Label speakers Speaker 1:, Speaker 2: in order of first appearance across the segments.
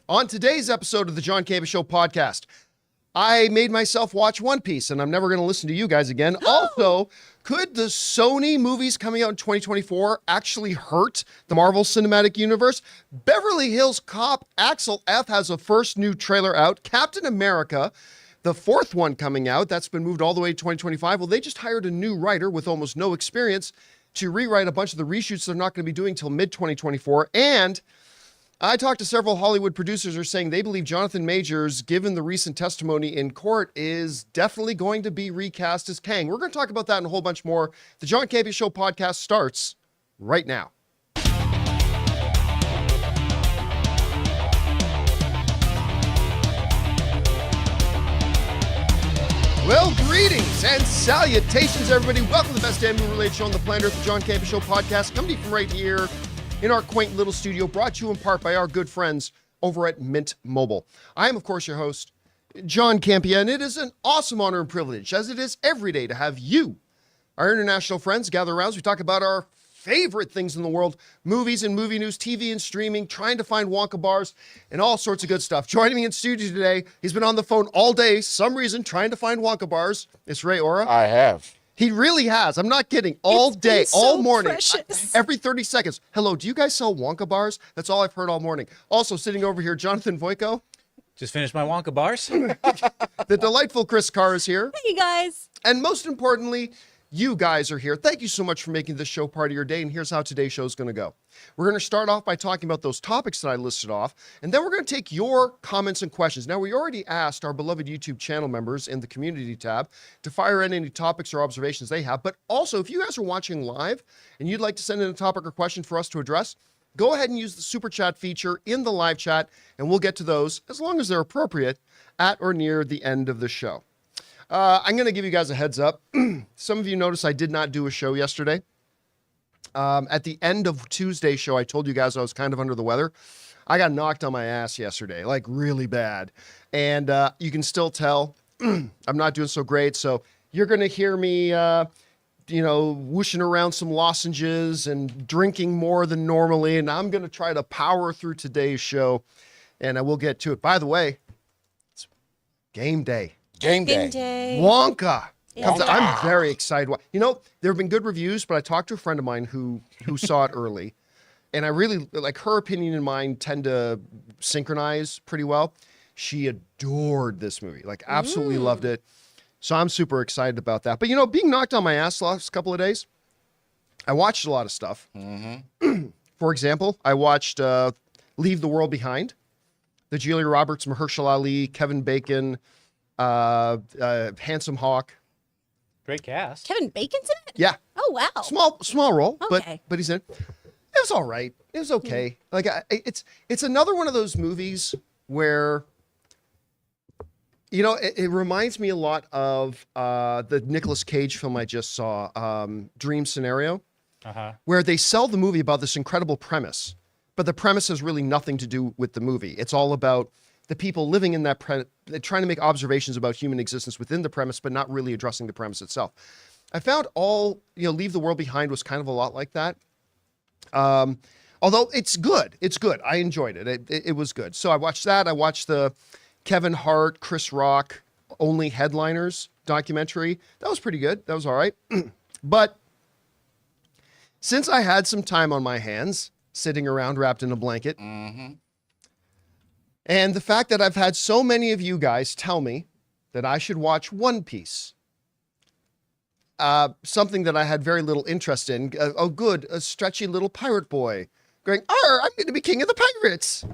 Speaker 1: On today's episode of the John Campea Show podcast, I made myself watch One Piece, and I'm never going to listen to you guys again. Also, could the Sony movies coming out in 2024 actually hurt the Marvel Cinematic Universe? Beverly Hills Cop Axel F has a first new trailer out. Captain America, the fourth one coming out, that's been moved all the way to 2025. Well, they just hired a new writer with almost no experience to rewrite a bunch of the reshoots they're not going to be doing till mid-2024. And I talked to several Hollywood producers who are saying they believe Jonathan Majors, given the recent testimony in court, is definitely going to be recast as Kang. We're going to talk about that and a whole bunch more. The John Campea Show podcast starts right now. Well, greetings and salutations, everybody. Welcome to the best damn movie-related show on the planet Earth, the John Campea Show podcast, coming to you from right here in our quaint little studio, brought to you in part by our good friends over at Mint Mobile. I am, of course, your host, John Campea, and it is an awesome honor and privilege, as it is every day, to have you, our international friends, gather around as we talk about our favorite things in the world, movies and movie news, TV and streaming, trying to find Wonka bars, and all sorts of good stuff. Joining me in studio today, he's been on the phone all day, some reason, trying to find Wonka bars. It's Ray Ora.
Speaker 2: I have.
Speaker 1: He really has. I'm not kidding. All day, all morning,
Speaker 3: precious.
Speaker 1: Every 30 seconds. Hello, do you guys sell Wonka bars? That's all I've heard all morning. Also sitting over here, Jonathan Voico.
Speaker 4: Just finished my Wonka bars.
Speaker 1: The delightful Chris Carr is here.
Speaker 3: Hey, guys.
Speaker 1: And most importantly, you guys are here. Thank you so much for making this show part of your day. And here's how today's show is going to go. We're going to start off by talking about those topics that I listed off. And then we're going to take your comments and questions. Now, we already asked our beloved YouTube channel members in the community tab to fire in any topics or observations they have. But also, if you guys are watching live and you'd like to send in a topic or question for us to address, go ahead and use the super chat feature in the live chat. And we'll get to those, as long as they're appropriate, at or near the end of the show. I'm going to give you guys a heads up. Some of you noticed I did not do a show yesterday. At the end of Tuesday's show, I told you guys I was kind of under the weather. I got knocked on my ass yesterday, like really bad. And you can still tell I'm not doing so great. So you're going to hear me, whooshing around some lozenges and drinking more than normally. And I'm going to try to power through today's show. And I will get to it. By the way, it's game day.
Speaker 2: Game day.
Speaker 1: Wonka.
Speaker 3: Yeah.
Speaker 1: I'm very excited. You know, there have been good reviews, but I talked to a friend of mine who saw it early, and I really, like, her opinion and mine tend to synchronize pretty well. She adored this movie, like absolutely loved it. So I'm super excited about that. But, you know, being knocked on my ass the last couple of days, I watched a lot of stuff. For example, I watched Leave the World Behind, the Julia Roberts, Mahershala Ali, Kevin Bacon, Handsome Hawk.
Speaker 4: Great cast.
Speaker 3: Kevin Bacon's in it?
Speaker 1: Yeah.
Speaker 3: Oh, wow.
Speaker 1: Small role,
Speaker 3: Okay.
Speaker 1: but he's in. It was all right. It was okay. Like it's another one of those movies where, you know, it reminds me a lot of the Nicolas Cage film I just saw, Dream Scenario, where they sell the movie about this incredible premise, but the premise has really nothing to do with the movie. It's all about the people living in that trying to make observations about human existence within the premise, but not really addressing the premise itself. I found Leave the World Behind was kind of a lot like that. Although it's good. It's good. I enjoyed it. It was good. So I watched that. I watched the Kevin Hart, Chris Rock, Only Headliners documentary. That was pretty good. That was all right. But since I had some time on my hands, sitting around wrapped in a blanket, and the fact that I've had so many of you guys tell me that I should watch One Piece, something that I had very little interest in. Oh, good, a stretchy little pirate boy going, I'm going to be king of the pirates.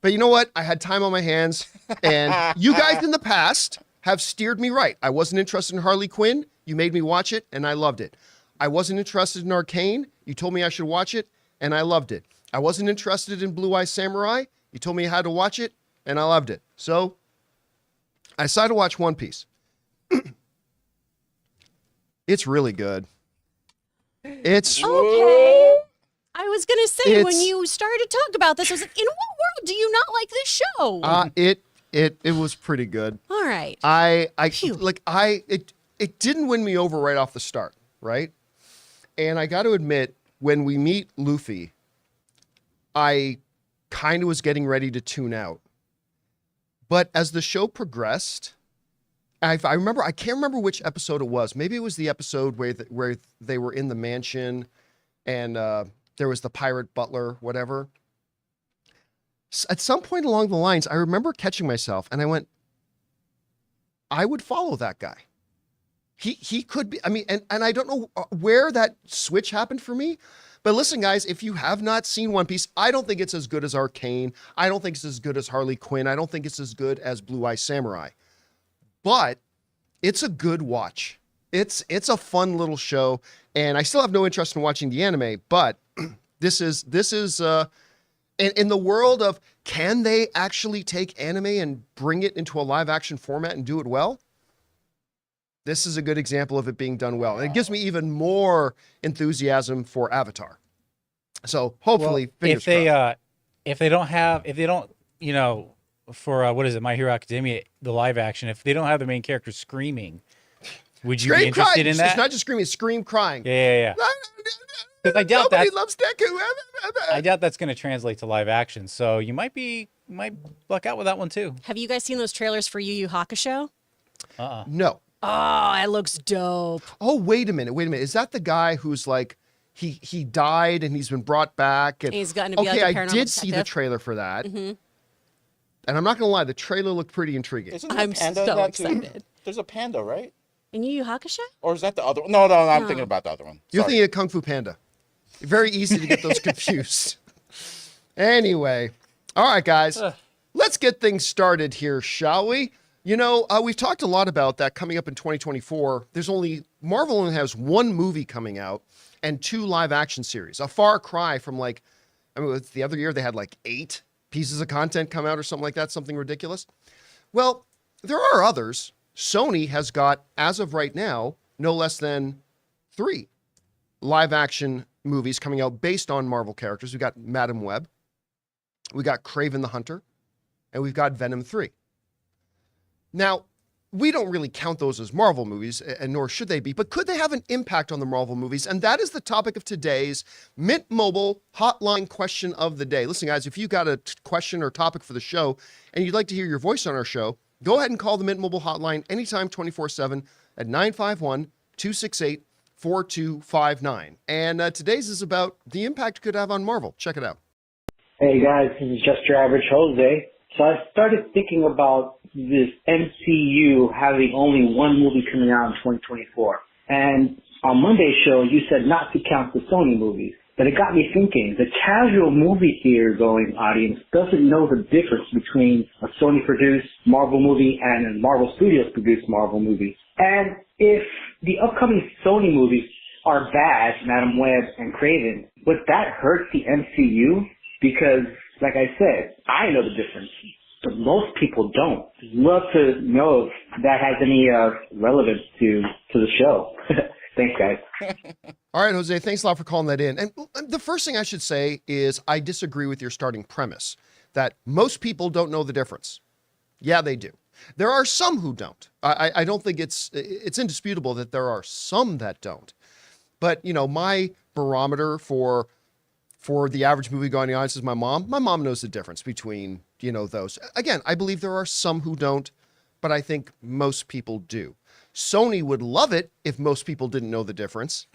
Speaker 1: But you know what? I had time on my hands, and you guys in the past have steered me right. I wasn't interested in Harley Quinn. You made me watch it, and I loved it. I wasn't interested in Arcane. You told me I should watch it, and I loved it. I wasn't interested in Blue Eye Samurai. You told me how to watch it, and I loved it. So I decided to watch One Piece. It's really good. It's
Speaker 3: Okay. I was going to say, when you started to talk about this, I was like, in what world do you not like this show?
Speaker 1: it was pretty good.
Speaker 3: All right.
Speaker 1: It didn't win me over right off the start, right? And I got to admit, when we meet Luffy, I kind of was getting ready to tune out. But as the show progressed, I can't remember which episode it was. Maybe it was the episode where they were in the mansion and there was the pirate butler, whatever. At some point along the lines, I remember catching myself and I went, I would follow that guy. He could be, I mean, and I don't know where that switch happened for me, but listen, guys, if you have not seen One Piece, I don't think it's as good as Arcane. I don't think it's as good as Harley Quinn. I don't think it's as good as Blue Eye Samurai, but it's a good watch. It's a fun little show, and I still have no interest in watching the anime, but this is in the world of, can they actually take anime and bring it into a live action format and do it well? This is a good example of it being done well. And it gives me even more enthusiasm for Avatar. So hopefully, fingers crossed.
Speaker 4: If they don't, you know, for what is it, My Hero Academia, the live action, if they don't have the main character screaming, would you be interested in that?
Speaker 1: It's not just screaming, it's scream crying.
Speaker 4: Yeah. Because I doubt
Speaker 1: Nobody loves Deku.
Speaker 4: I doubt that's going to translate to live action. So you might luck out with that one too.
Speaker 3: Have you guys seen those trailers for Yu Yu Hakusho?
Speaker 1: No.
Speaker 3: Oh, it looks dope.
Speaker 1: Oh, wait a minute. Is that the guy who's like, he died and he's been brought back? And
Speaker 3: he's gotten to be like a paranormal
Speaker 1: I did see the trailer for that. Mm-hmm. And I'm not going to lie, the trailer looked pretty intriguing.
Speaker 3: I'm so excited.
Speaker 2: There's a panda, right?
Speaker 3: In Yu Yu Hakusho?
Speaker 2: Or is that the other one? No, I'm thinking about the other one.
Speaker 1: You're thinking of Kung Fu Panda. Very easy to get those confused. Anyway, all right, guys, let's get things started here, shall we? You know, we've talked a lot about that coming up in 2024. Marvel only has one movie coming out and 2 live action series. A far cry from the other year they had 8 pieces of content come out or something like that, something ridiculous. Well, there are others. Sony has got, as of right now, no less than 3 live action movies coming out based on Marvel characters. We've got Madam Web, we got Kraven the Hunter, and we've got Venom 3. Now, we don't really count those as Marvel movies, and nor should they be, but could they have an impact on the Marvel movies? And that is the topic of today's Mint Mobile Hotline question of the day. Listen, guys, if you got a question or topic for the show and you'd like to hear your voice on our show, go ahead and call the Mint Mobile Hotline anytime 24/7 at 951-268-4259. And today's is about the impact it could have on Marvel. Check it out.
Speaker 5: Hey guys, this is just your average Jose. So I started thinking about this MCU having only one movie coming out in 2024. And on Monday's show, you said not to count the Sony movies. But it got me thinking, the casual movie theater going audience doesn't know the difference between a Sony-produced Marvel movie and a Marvel Studios-produced Marvel movie. And if the upcoming Sony movies are bad, Madam Web and Kraven, would that hurt the MCU? Because, like I said, I know the difference, but most people don't. I'd love to know if that has any relevance to the show. Thanks, guys.
Speaker 1: All right, Jose, thanks a lot for calling that in. And the first thing I should say is I disagree with your starting premise that most people don't know the difference. Yeah, they do. There are some who don't. I don't think it's indisputable that there are some that don't. But, you know, my barometer for the average movie-going audience is my mom. My mom knows the difference between, you know, those. Again, I believe there are some who don't, but I think most people do. Sony would love it if most people didn't know the difference.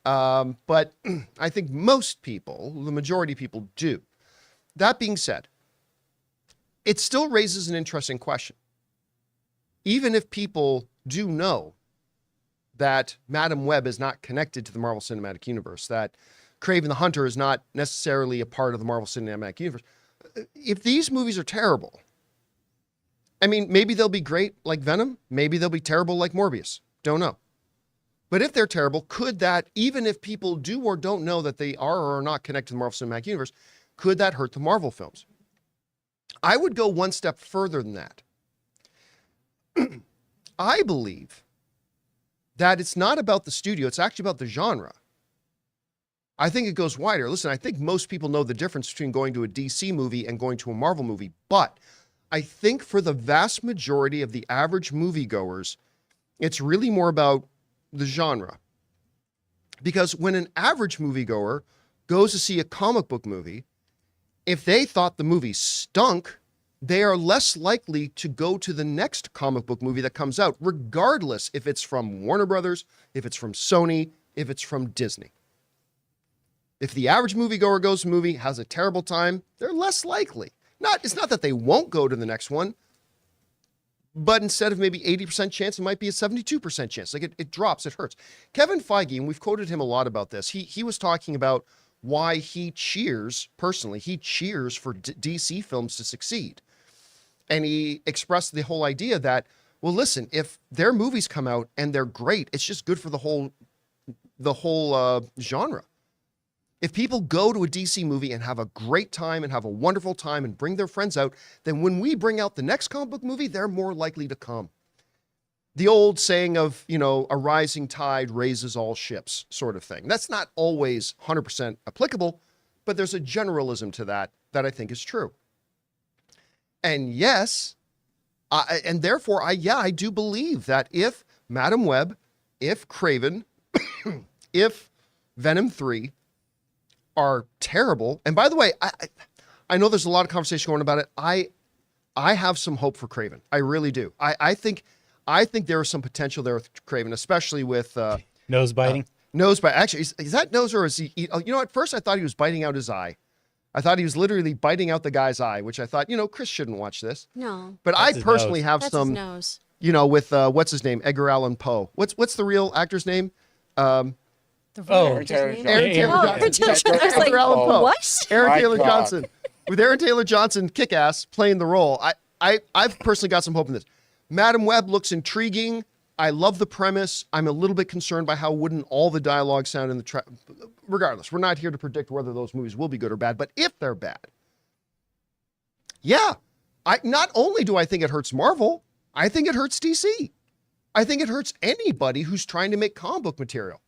Speaker 1: But I think most people, the majority of people, do. That being said, it still raises an interesting question. Even if people do know that Madam Web is not connected to the Marvel Cinematic Universe, that Kraven the Hunter is not necessarily a part of the Marvel Cinematic Universe, if these movies are terrible, I mean, maybe they'll be great like Venom. Maybe they'll be terrible like Morbius. Don't know. But if they're terrible, could that, even if people do or don't know that they are or are not connected to the Marvel Cinematic Universe, could that hurt the Marvel films? I would go one step further than that. I believe that it's not about the studio. It's actually about the genre. I think it goes wider. Listen, I think most people know the difference between going to a DC movie and going to a Marvel movie, but I think for the vast majority of the average moviegoers, it's really more about the genre. Because when an average moviegoer goes to see a comic book movie, If they thought the movie stunk, they are less likely to go to the next comic book movie that comes out, regardless if it's from Warner Brothers, if it's from Sony, if it's from Disney. If the average moviegoer goes to a movie, has a terrible time, they're less likely. It's not that they won't go to the next one, but instead of maybe 80% chance, it might be a 72% chance. Like it drops, it hurts. Kevin Feige, and we've quoted him a lot about this, he was talking about why he cheers for DC films to succeed. And he expressed the whole idea that, well, listen, if their movies come out and they're great, it's just good for the whole genre. If people go to a DC movie and have a great time and have a wonderful time and bring their friends out, then when we bring out the next comic book movie, they're more likely to come. The old saying of, a rising tide raises all ships sort of thing. That's not always 100% applicable, but there's a generalism to that I think is true. And yes, I do believe that if Madam Web, if Kraven, if Venom 3 are terrible, and by the way, I know there's a lot of conversation going about it. I have some hope for Kraven. I really do. I think there is some potential there with Kraven, especially with
Speaker 4: Nose biting.
Speaker 1: Nose bite. Actually, is that nose or is he? At first I thought he was biting out his eye. I thought he was literally biting out the guy's eye, which I thought, Chris shouldn't watch this.
Speaker 3: No.
Speaker 1: But
Speaker 4: That's
Speaker 1: I
Speaker 4: his
Speaker 1: personally
Speaker 4: nose.
Speaker 1: have
Speaker 3: That's
Speaker 1: some,
Speaker 3: his nose.
Speaker 1: with what's his name, Edgar Allan Poe. What's the real actor's name?
Speaker 3: The
Speaker 4: Oh,
Speaker 3: actor's
Speaker 2: Aaron
Speaker 3: name?
Speaker 2: Taylor
Speaker 1: Aaron Taylor
Speaker 3: Johnson. I was like,
Speaker 1: Edgar Allan Poe.
Speaker 3: what?
Speaker 1: Aaron
Speaker 2: My
Speaker 1: Taylor
Speaker 2: God.
Speaker 1: Johnson. With Aaron Taylor Johnson, kick-ass, playing the role. I've personally got some hope in this. Madam Web looks intriguing. I love the premise. I'm a little bit concerned by how wouldn't all the dialogue sound in the regardless, we're not here to predict whether those movies will be good or bad, but if they're bad, yeah, not only do I think it hurts Marvel, I think it hurts DC. I think it hurts anybody who's trying to make comic book material.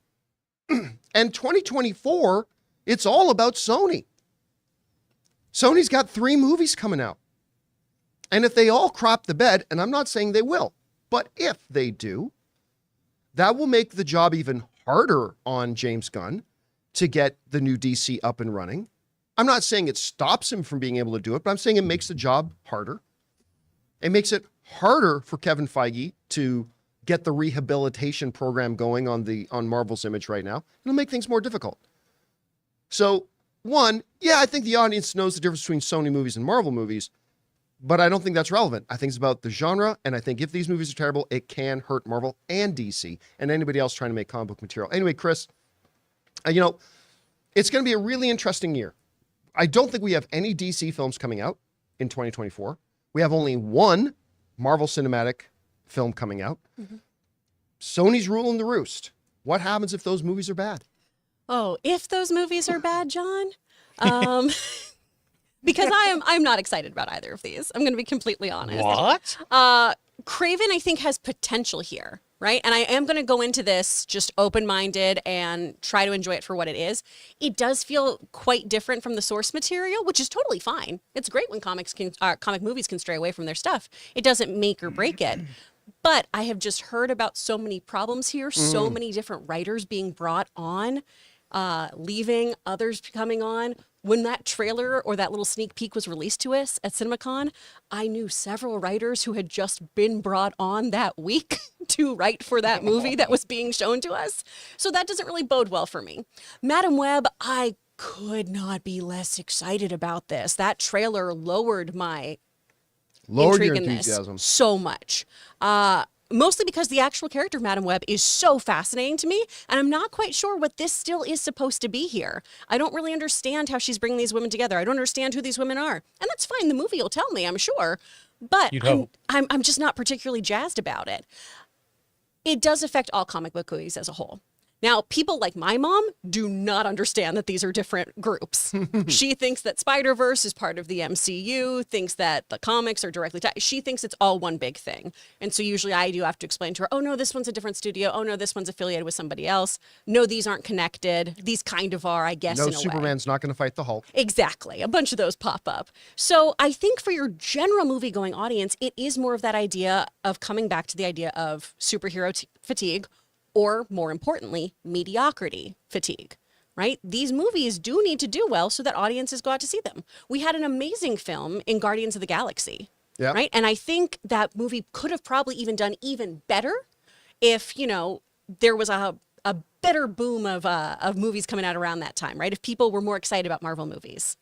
Speaker 1: And 2024, it's all about Sony. Sony's got 3 movies coming out. And if they all crop the bed, and I'm not saying they will, but if they do, that will make the job even harder on James Gunn to get the new DC up and running. I'm not saying it stops him from being able to do it, but I'm saying it makes the job harder. It makes it harder for Kevin Feige to get the rehabilitation program going on Marvel's image right now. It'll make things more difficult. So, one, yeah, I think the audience knows the difference between Sony movies and Marvel movies, but I don't think that's relevant. I think it's about the genre, and I think if these movies are terrible, it can hurt Marvel and DC and anybody else trying to make comic book material. Anyway, Chris, it's going to be a really interesting year. I don't think we have any DC films coming out in 2024. We have only one Marvel Cinematic film coming out. Mm-hmm. Sony's ruling the roost. What happens if those movies are bad?
Speaker 3: Oh, if those movies are bad, John? Because I'm not excited about either of these. I'm going to be completely honest.
Speaker 4: What?
Speaker 3: Kraven, I think, has potential here, right? And I am going to go into this just open-minded and try to enjoy it for what it is. It does feel quite different from the source material, which is totally fine. It's great when comic movies can stray away from their stuff. It doesn't make or break it. But I have just heard about so many problems here, so many different writers being brought on, leaving, others coming on. When that trailer or that little sneak peek was released to us at CinemaCon, I knew several writers who had just been brought on that week to write for that movie that was being shown to us. So that doesn't really bode well for me. Madam Web, I could not be less excited about this. That trailer lowered my intrigue in this so much. Mostly because the actual character of Madam Web is so fascinating to me, and I'm not quite sure what this still is supposed to be here. I don't really understand how she's bringing these women together. I don't understand who these women are. And that's fine. The movie will tell me, I'm sure. But I'm just not particularly jazzed about it. It does affect all comic book movies as a whole. Now, people like my mom do not understand that these are different groups. She thinks that Spider-Verse is part of the MCU, thinks that the comics are directly tied. She thinks it's all one big thing. And so usually I do have to explain to her, oh, no, this one's a different studio. Oh, no, this one's affiliated with somebody else. No, these aren't connected. These kind of are, I guess, in a way.
Speaker 1: No, Superman's not going to fight the Hulk.
Speaker 3: Exactly. A bunch of those pop up. So I think for your general movie-going audience, it is more of that idea of coming back to the idea of superhero fatigue, or more importantly, mediocrity fatigue, right? These movies do need to do well so that audiences go out to see them. We had an amazing film in Guardians of the Galaxy,
Speaker 1: Yeah.
Speaker 3: right? And I think that movie could have probably even done even better if, you know, there was a better boom of movies coming out around that time, right? If people were more excited about Marvel movies.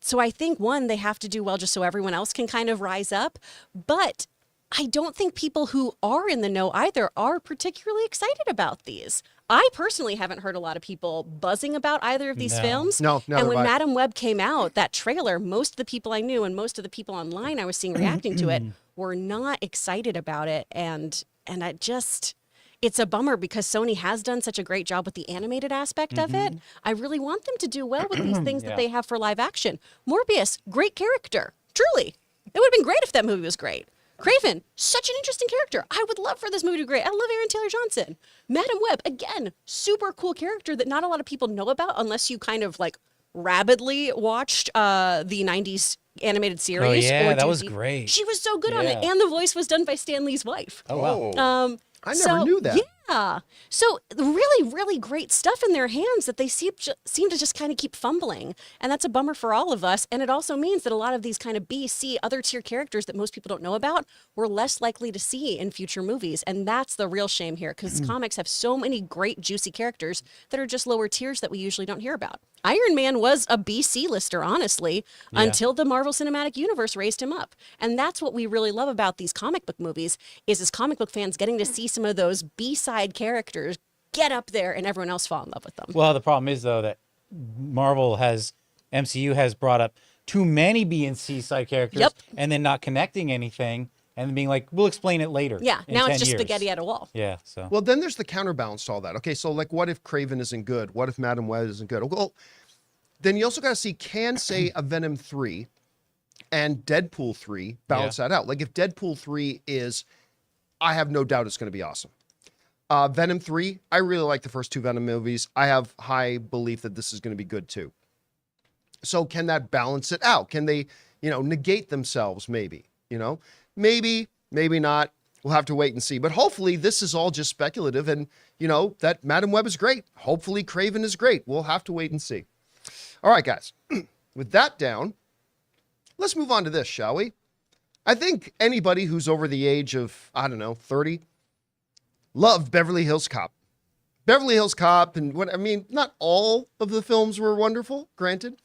Speaker 3: So I think, one, they have to do well just so everyone else can kind of rise up. But I don't think people who are in the know either are particularly excited about these. I personally haven't heard a lot of people buzzing about either of these
Speaker 4: No.
Speaker 3: films.
Speaker 1: No, neither
Speaker 3: and when
Speaker 1: have I.
Speaker 3: Madam Web came out, that trailer, most of the people I knew and most of the people online I was seeing reacting to it were not excited about it. And I just, it's a bummer because Sony has done such a great job with the animated aspect of it. I really want them to do well with these things that they have for live action. Morbius, great character. Truly. It would have been great if that movie was great. Kraven, such an interesting character. I would love for this movie to be great. I love Aaron Taylor Johnson. Madam Web, again, super cool character that not a lot of people know about unless you kind of like rabidly watched the 90s animated series.
Speaker 4: Oh, yeah,
Speaker 3: or
Speaker 4: that was
Speaker 3: Disney.
Speaker 4: great.
Speaker 3: She was so good on it.
Speaker 4: Yeah.
Speaker 3: And the voice was done by Stan Lee's wife.
Speaker 4: Oh, wow.
Speaker 2: Oh.
Speaker 1: I never knew that.
Speaker 3: Yeah. So really, really great stuff in their hands that they seem to just kind of keep fumbling. And that's a bummer for all of us. And it also means that a lot of these kind of B, C, other tier characters that most people don't know about, we're less likely to see in future movies. And that's the real shame here because comics have so many great, juicy characters that are just lower tiers that we usually don't hear about. Iron Man was a B-C lister, honestly, until the Marvel Cinematic Universe raised him up. And that's what we really love about these comic book movies is as comic book fans getting to see some of those B-side characters get up there and everyone else fall in love with them.
Speaker 4: Well, the problem is though that MCU has brought up too many B and C side characters,
Speaker 3: Yep.
Speaker 4: and then not connecting anything, and then being like, "We'll explain it later."
Speaker 3: Yeah,
Speaker 4: in
Speaker 3: now
Speaker 4: 10
Speaker 3: it's just
Speaker 4: years.
Speaker 3: spaghetti at a wall.
Speaker 4: Yeah. So.
Speaker 1: Well, then there's the counterbalance to all that. Okay, so like, what if Kraven isn't good? What if Madam Web isn't good? Well, then you also got to see, can, say, a Venom 3 and Deadpool 3 balance that out? Like, if Deadpool 3 is, I have no doubt it's going to be awesome. Venom 3, I really like the first two Venom movies. I have high belief that this is going to be good too. So can that balance it out? Can they, negate themselves maybe? Maybe, maybe not. We'll have to wait and see. But hopefully this is all just speculative and, that Madam Web is great. Hopefully Kraven is great. We'll have to wait and see. All right, guys. With that down, let's move on to this, shall we? I think anybody who's over the age of, 30, loved Beverly Hills Cop. Beverly Hills Cop, and not all of the films were wonderful, granted,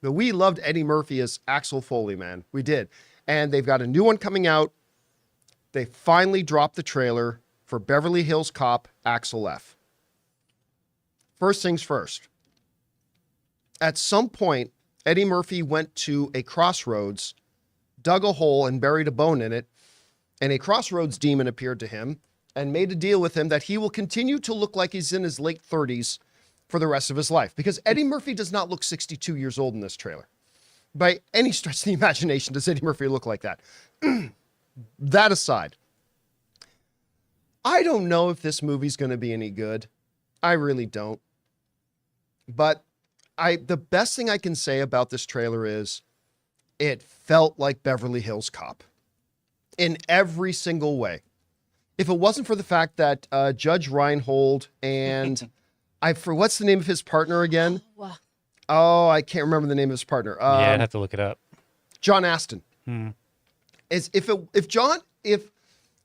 Speaker 1: but we loved Eddie Murphy as Axel Foley, man. We did. And they've got a new one coming out. They finally dropped the trailer for Beverly Hills Cop Axel F. First things first. At some point, Eddie Murphy went to a crossroads, dug a hole and buried a bone in it, and a crossroads demon appeared to him and made a deal with him that he will continue to look like he's in his late 30s for the rest of his life. Because Eddie Murphy does not look 62 years old in this trailer. By any stretch of the imagination, does Eddie Murphy look like that? That aside, I don't know if this movie's going to be any good. I really don't. But the best thing I can say about this trailer is it felt like Beverly Hills Cop in every single way. If it wasn't for the fact that Judge Reinhold and what's the name of his partner again? Oh, I can't remember the name of his partner.
Speaker 4: Yeah, I'd have to look it up.
Speaker 1: John Aston. If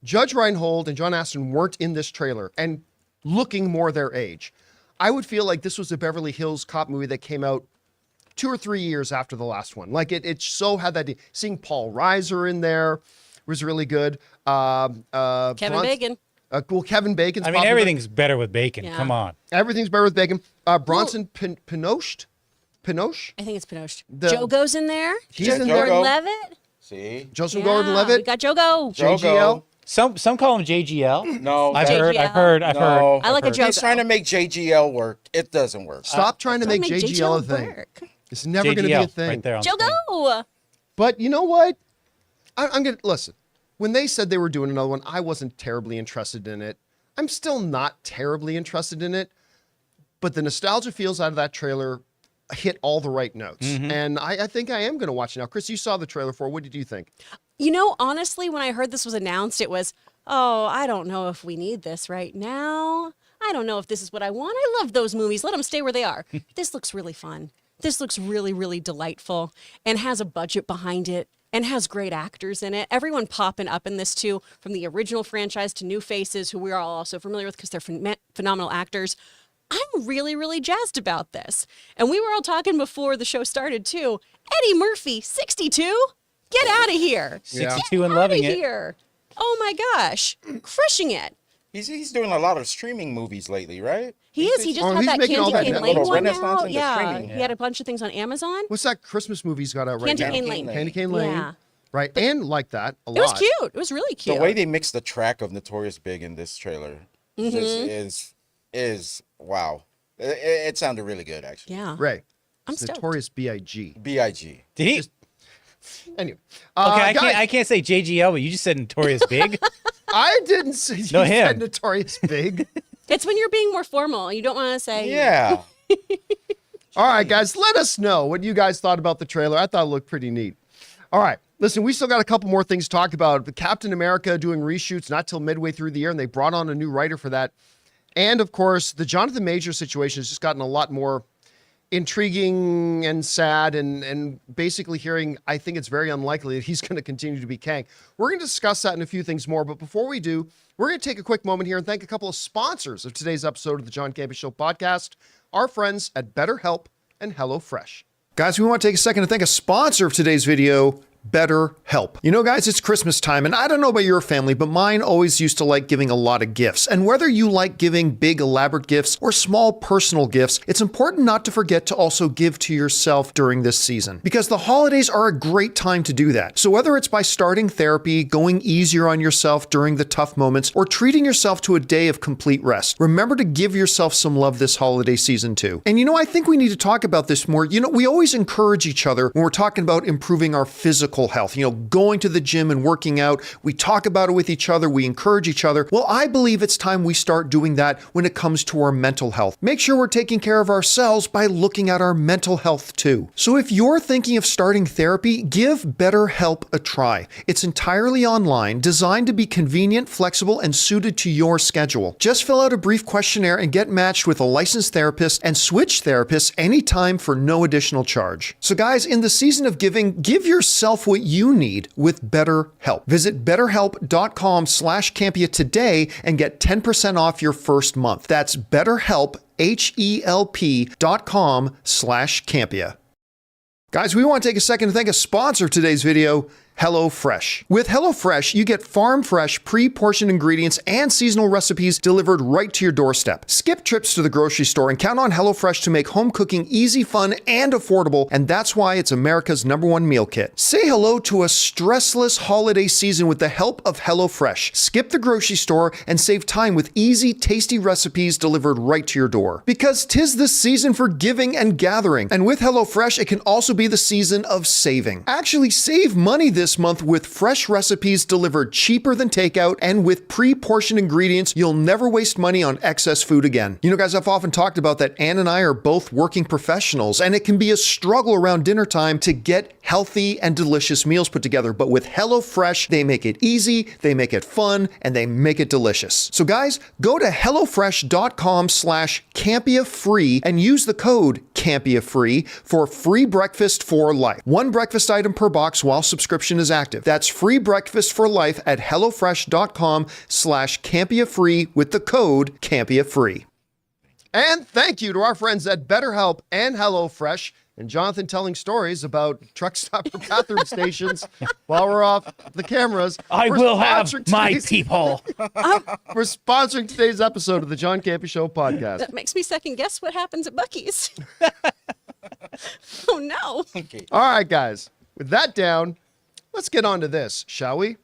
Speaker 1: Judge Reinhold and John Aston weren't in this trailer and looking more their age, I would feel like this was a Beverly Hills Cop movie that came out 2 or 3 years after the last one. Like it so had that. Seeing Paul Reiser in there was really good.
Speaker 3: Kevin Bacon.
Speaker 1: Kevin Bacon's.
Speaker 4: I mean, everything's better with bacon.
Speaker 3: Yeah.
Speaker 4: Come on.
Speaker 1: Everything's better with bacon. Bronson Pinochet.
Speaker 3: I think it's Pinochet. Jogo's in there.
Speaker 1: He's in
Speaker 2: there.
Speaker 3: Gordon-Levitt.
Speaker 2: See?
Speaker 1: Joseph
Speaker 3: We
Speaker 1: Gordon-Levitt.
Speaker 3: got Jogo.
Speaker 1: JGL.
Speaker 4: Some call him JGL.
Speaker 2: No,
Speaker 4: I've
Speaker 2: that-
Speaker 4: heard.
Speaker 2: No.
Speaker 3: I like a
Speaker 2: He's
Speaker 3: Jogo.
Speaker 2: trying to make JGL work. It doesn't work.
Speaker 1: Stop trying to make JGL a thing.
Speaker 3: work.
Speaker 1: It's never going to be a thing.
Speaker 4: Right there on the screen.
Speaker 3: Jogo.
Speaker 1: But you know what? I'm going to listen. When they said they were doing another one, I wasn't terribly interested in it. I'm still not terribly interested in it. But the nostalgia feels out of that trailer hit all the right notes. And I think I am going to watch it now. Chris, you saw the trailer for it. What did you think?
Speaker 3: Honestly, when I heard this was announced, it was, I don't know if we need this right now. I I don't know if this is what I want. I love those movies. Let them stay where they are. This looks really fun. This looks really, really delightful and has a budget behind it and has great actors in it. Everyone popping up in this too, from the original franchise to new faces who we are all also familiar with because they're phenomenal actors. I'm really, really jazzed about this. And we were all talking before the show started too. Eddie Murphy, 62? Get out of here.
Speaker 4: 62 and loving it.
Speaker 3: Here. Oh my gosh. Crushing it.
Speaker 2: He's doing a lot of streaming movies lately, right?
Speaker 3: He is. He just
Speaker 1: Oh,
Speaker 3: had
Speaker 1: he's
Speaker 3: that
Speaker 1: making all
Speaker 3: Candy
Speaker 1: that
Speaker 3: Cane Lane
Speaker 2: little
Speaker 3: one
Speaker 2: renaissance
Speaker 3: out.
Speaker 2: in the
Speaker 3: Yeah.
Speaker 2: streaming.
Speaker 3: He had a bunch of things on Amazon.
Speaker 1: What's that Christmas movie he's got out right
Speaker 3: Candy
Speaker 1: now?
Speaker 3: Cane Lane.
Speaker 1: Candy Cane Lane.
Speaker 3: Yeah.
Speaker 1: Right, and like that a lot.
Speaker 3: It was cute. It was really cute.
Speaker 2: The way they mixed the track of Notorious Big in this trailer is wow. It sounded really good, actually.
Speaker 3: Yeah.
Speaker 1: Ray,
Speaker 3: I'm
Speaker 1: it's
Speaker 3: stoked.
Speaker 1: Notorious B.I.G.
Speaker 2: B.I.G.
Speaker 4: Did he?
Speaker 1: Anyway,
Speaker 4: Okay,
Speaker 1: guys,
Speaker 4: I can't say JGL, but you just said Notorious Big.
Speaker 1: I didn't say you
Speaker 4: No,
Speaker 1: said
Speaker 4: him.
Speaker 1: Notorious Big.
Speaker 3: It's when you're being more formal. You don't want to say.
Speaker 2: Yeah.
Speaker 1: All right, guys, let us know what you guys thought about the trailer. I thought it looked pretty neat. All right, listen, we still got a couple more things to talk about. Captain America doing reshoots not till midway through the year, and they brought on a new writer for that. And, of course, the Jonathan Majors situation has just gotten a lot more intriguing and sad, and basically hearing, I think it's very unlikely that he's going to continue to be Kang. We're going to discuss that and a few things more, but before we do, we're going to take a quick moment here and thank a couple of sponsors of today's episode of the John Campea Show podcast, our friends at BetterHelp and HelloFresh. Guys, we want to take a second to thank a sponsor of today's video, BetterHelp. You know, guys, it's Christmas time, and I don't know about your family, but mine always used to like giving a lot of gifts. And whether you like giving big, elaborate gifts or small, personal gifts, it's important not to forget to also give to yourself during this season, because the holidays are a great time to do that. So whether it's by starting therapy, going easier on yourself during the tough moments, or treating yourself to a day of complete rest, remember to give yourself some love this holiday season too. And you know, I think we need to talk about this more. You know, we always encourage each other when we're talking about improving our physical health, you know, going to the gym and working out. We talk about it with each other. We encourage each other. Well, I believe it's time we start doing that when it comes to our mental health. Make sure we're taking care of ourselves by looking at our mental health too. So if you're thinking of starting therapy, give BetterHelp a try. It's entirely online, designed to be convenient, flexible, and suited to your schedule. Just fill out a brief questionnaire and get matched with a licensed therapist and switch therapists anytime for no additional charge. So guys, in the season of giving, give yourself what you need with BetterHelp. Visit betterhelp.com/Campea today and get 10% off your first month. That's BetterHelp, HELP.com/Campea. Guys, we want to take a second to thank a sponsor of today's video, HelloFresh. With HelloFresh, you get farm-fresh, pre-portioned ingredients and seasonal recipes delivered right to your doorstep. Skip trips to the grocery store and count on HelloFresh to make home cooking easy, fun, and affordable, and that's why it's America's #1 meal kit. Say hello to a stressless holiday season with the help of HelloFresh. Skip the grocery store and save time with easy, tasty recipes delivered right to your door. Because 'tis the season for giving and gathering, and with HelloFresh, it can also be the season of saving. Actually, save money this month with fresh recipes delivered cheaper than takeout, and with pre-portioned ingredients, you'll never waste money on excess food again. You know, guys, I've often talked about that Ann and I are both working professionals, and it can be a struggle around dinner time to get healthy and delicious meals put together. But with HelloFresh, they make it easy, they make it fun, and they make it delicious. So guys, go to HelloFresh.com/CampeaFree and use the code CampeaFree for free breakfast for life. One breakfast item per box while subscription is active. That's free breakfast for life at HelloFresh.com/CampeaFree with the code CampeaFree. And thank you to our friends at BetterHelp and HelloFresh, and Jonathan telling stories about truck stop or bathroom stations while we're off the cameras.
Speaker 4: I will have my people.
Speaker 1: We're sponsoring today's episode of the John Campea Show podcast.
Speaker 3: That makes me second guess what happens at Buc-ee's. Oh no.
Speaker 2: Okay.
Speaker 1: All right, guys, with that down, let's get on to this, shall we?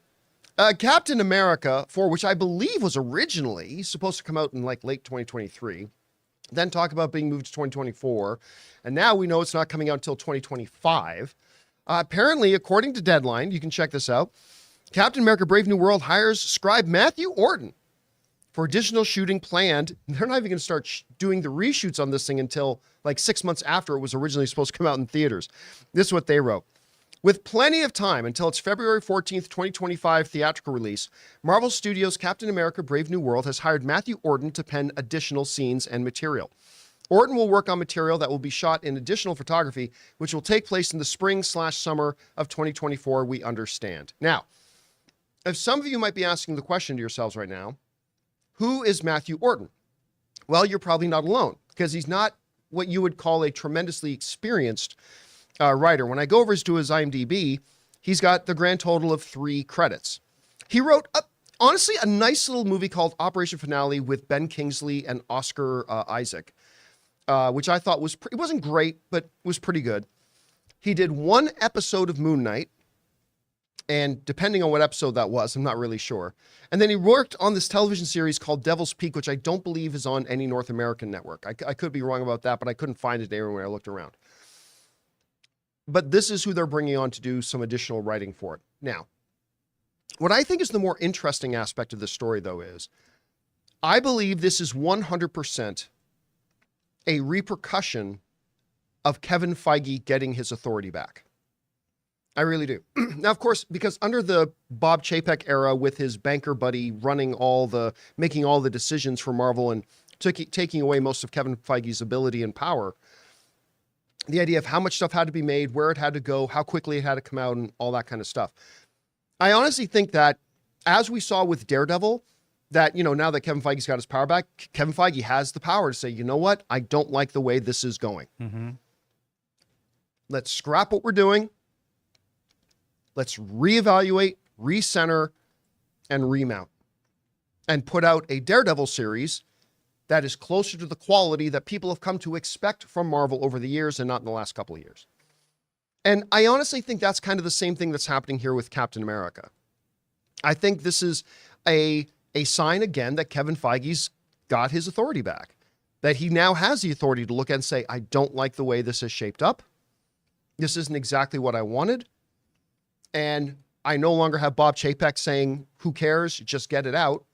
Speaker 1: Captain America 4, which I believe was originally supposed to come out in like late 2023, then talk about being moved to 2024, and now we know it's not coming out until 2025. Apparently, according to Deadline, you can check this out, Captain America Brave New World hires scribe Matthew Orton for additional shooting planned. They're not even going to start doing the reshoots on this thing until like 6 months after it was originally supposed to come out in theaters. This is what they wrote. With plenty of time until its February 14th, 2025 theatrical release, Marvel Studios' Captain America Brave New World has hired Matthew Orton to pen additional scenes and material. Orton will work on material that will be shot in additional photography, which will take place in the spring/summer of 2024, we understand. Now, if some of you might be asking the question to yourselves right now, who is Matthew Orton? Well, you're probably not alone, because he's not what you would call a tremendously experienced writer. When I go over to his IMDb, he's got the grand total of 3 credits. He wrote, honestly, a nice little movie called Operation Finale with Ben Kingsley and Oscar Isaac, which I thought was, it wasn't great, but was pretty good. He did 1 episode of Moon Knight, and depending on what episode that was, I'm not really sure. And then he worked on this television series called Devil's Peak, which I don't believe is on any North American network. I could be wrong about that, but I couldn't find it anywhere when I looked around. But this is who they're bringing on to do some additional writing for it. Now, what I think is the more interesting aspect of this story, though, is I believe this is 100% a repercussion of Kevin Feige getting his authority back. I really do. Now, of course, because under the Bob Chapek era with his banker buddy making all the decisions for Marvel and taking away most of Kevin Feige's ability and power, the idea of how much stuff had to be made, where it had to go, how quickly it had to come out, and all that kind of stuff. I honestly think that, as we saw with Daredevil, that, now that Kevin Feige's got his power back, Kevin Feige has the power to say, you know what? I don't like the way this is going.
Speaker 4: Mm-hmm.
Speaker 1: Let's scrap what we're doing. Let's reevaluate, recenter, and remount. And put out a Daredevil series that is closer to the quality that people have come to expect from Marvel over the years and not in the last couple of years. And I honestly think that's kind of the same thing that's happening here with Captain America. I think this is a sign again that Kevin Feige's got his authority back, that he now has the authority to look at and say, I don't like the way this is shaped up. This isn't exactly what I wanted. And I no longer have Bob Chapek saying, who cares? Just get it out.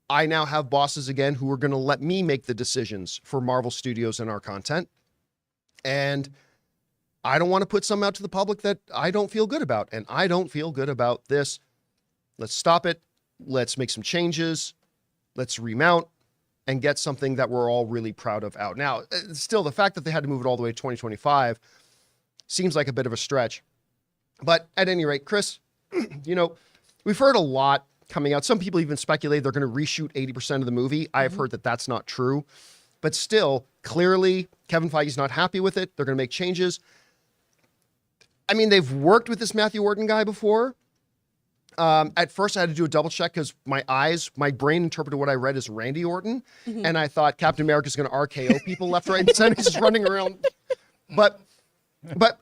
Speaker 1: I now have bosses again who are going to let me make the decisions for Marvel Studios and our content. And I don't want to put something out to the public that I don't feel good about. And I don't feel good about this. Let's stop it. Let's make some changes. Let's remount and get something that we're all really proud of out. Now, still, the fact that they had to move it all the way to 2025 seems like a bit of a stretch. But at any rate, Chris, we've heard a lot coming out. Some people even speculate they're going to reshoot 80% of the movie. I have heard that that's not true. But still, clearly, Kevin Feige's not happy with it. They're going to make changes. I mean, they've worked with this Matthew Orton guy before. At first, I had to do a double check because my brain interpreted what I read as Randy Orton. Mm-hmm. And I thought Captain America's going to RKO people left, right, and center. He's just running around. But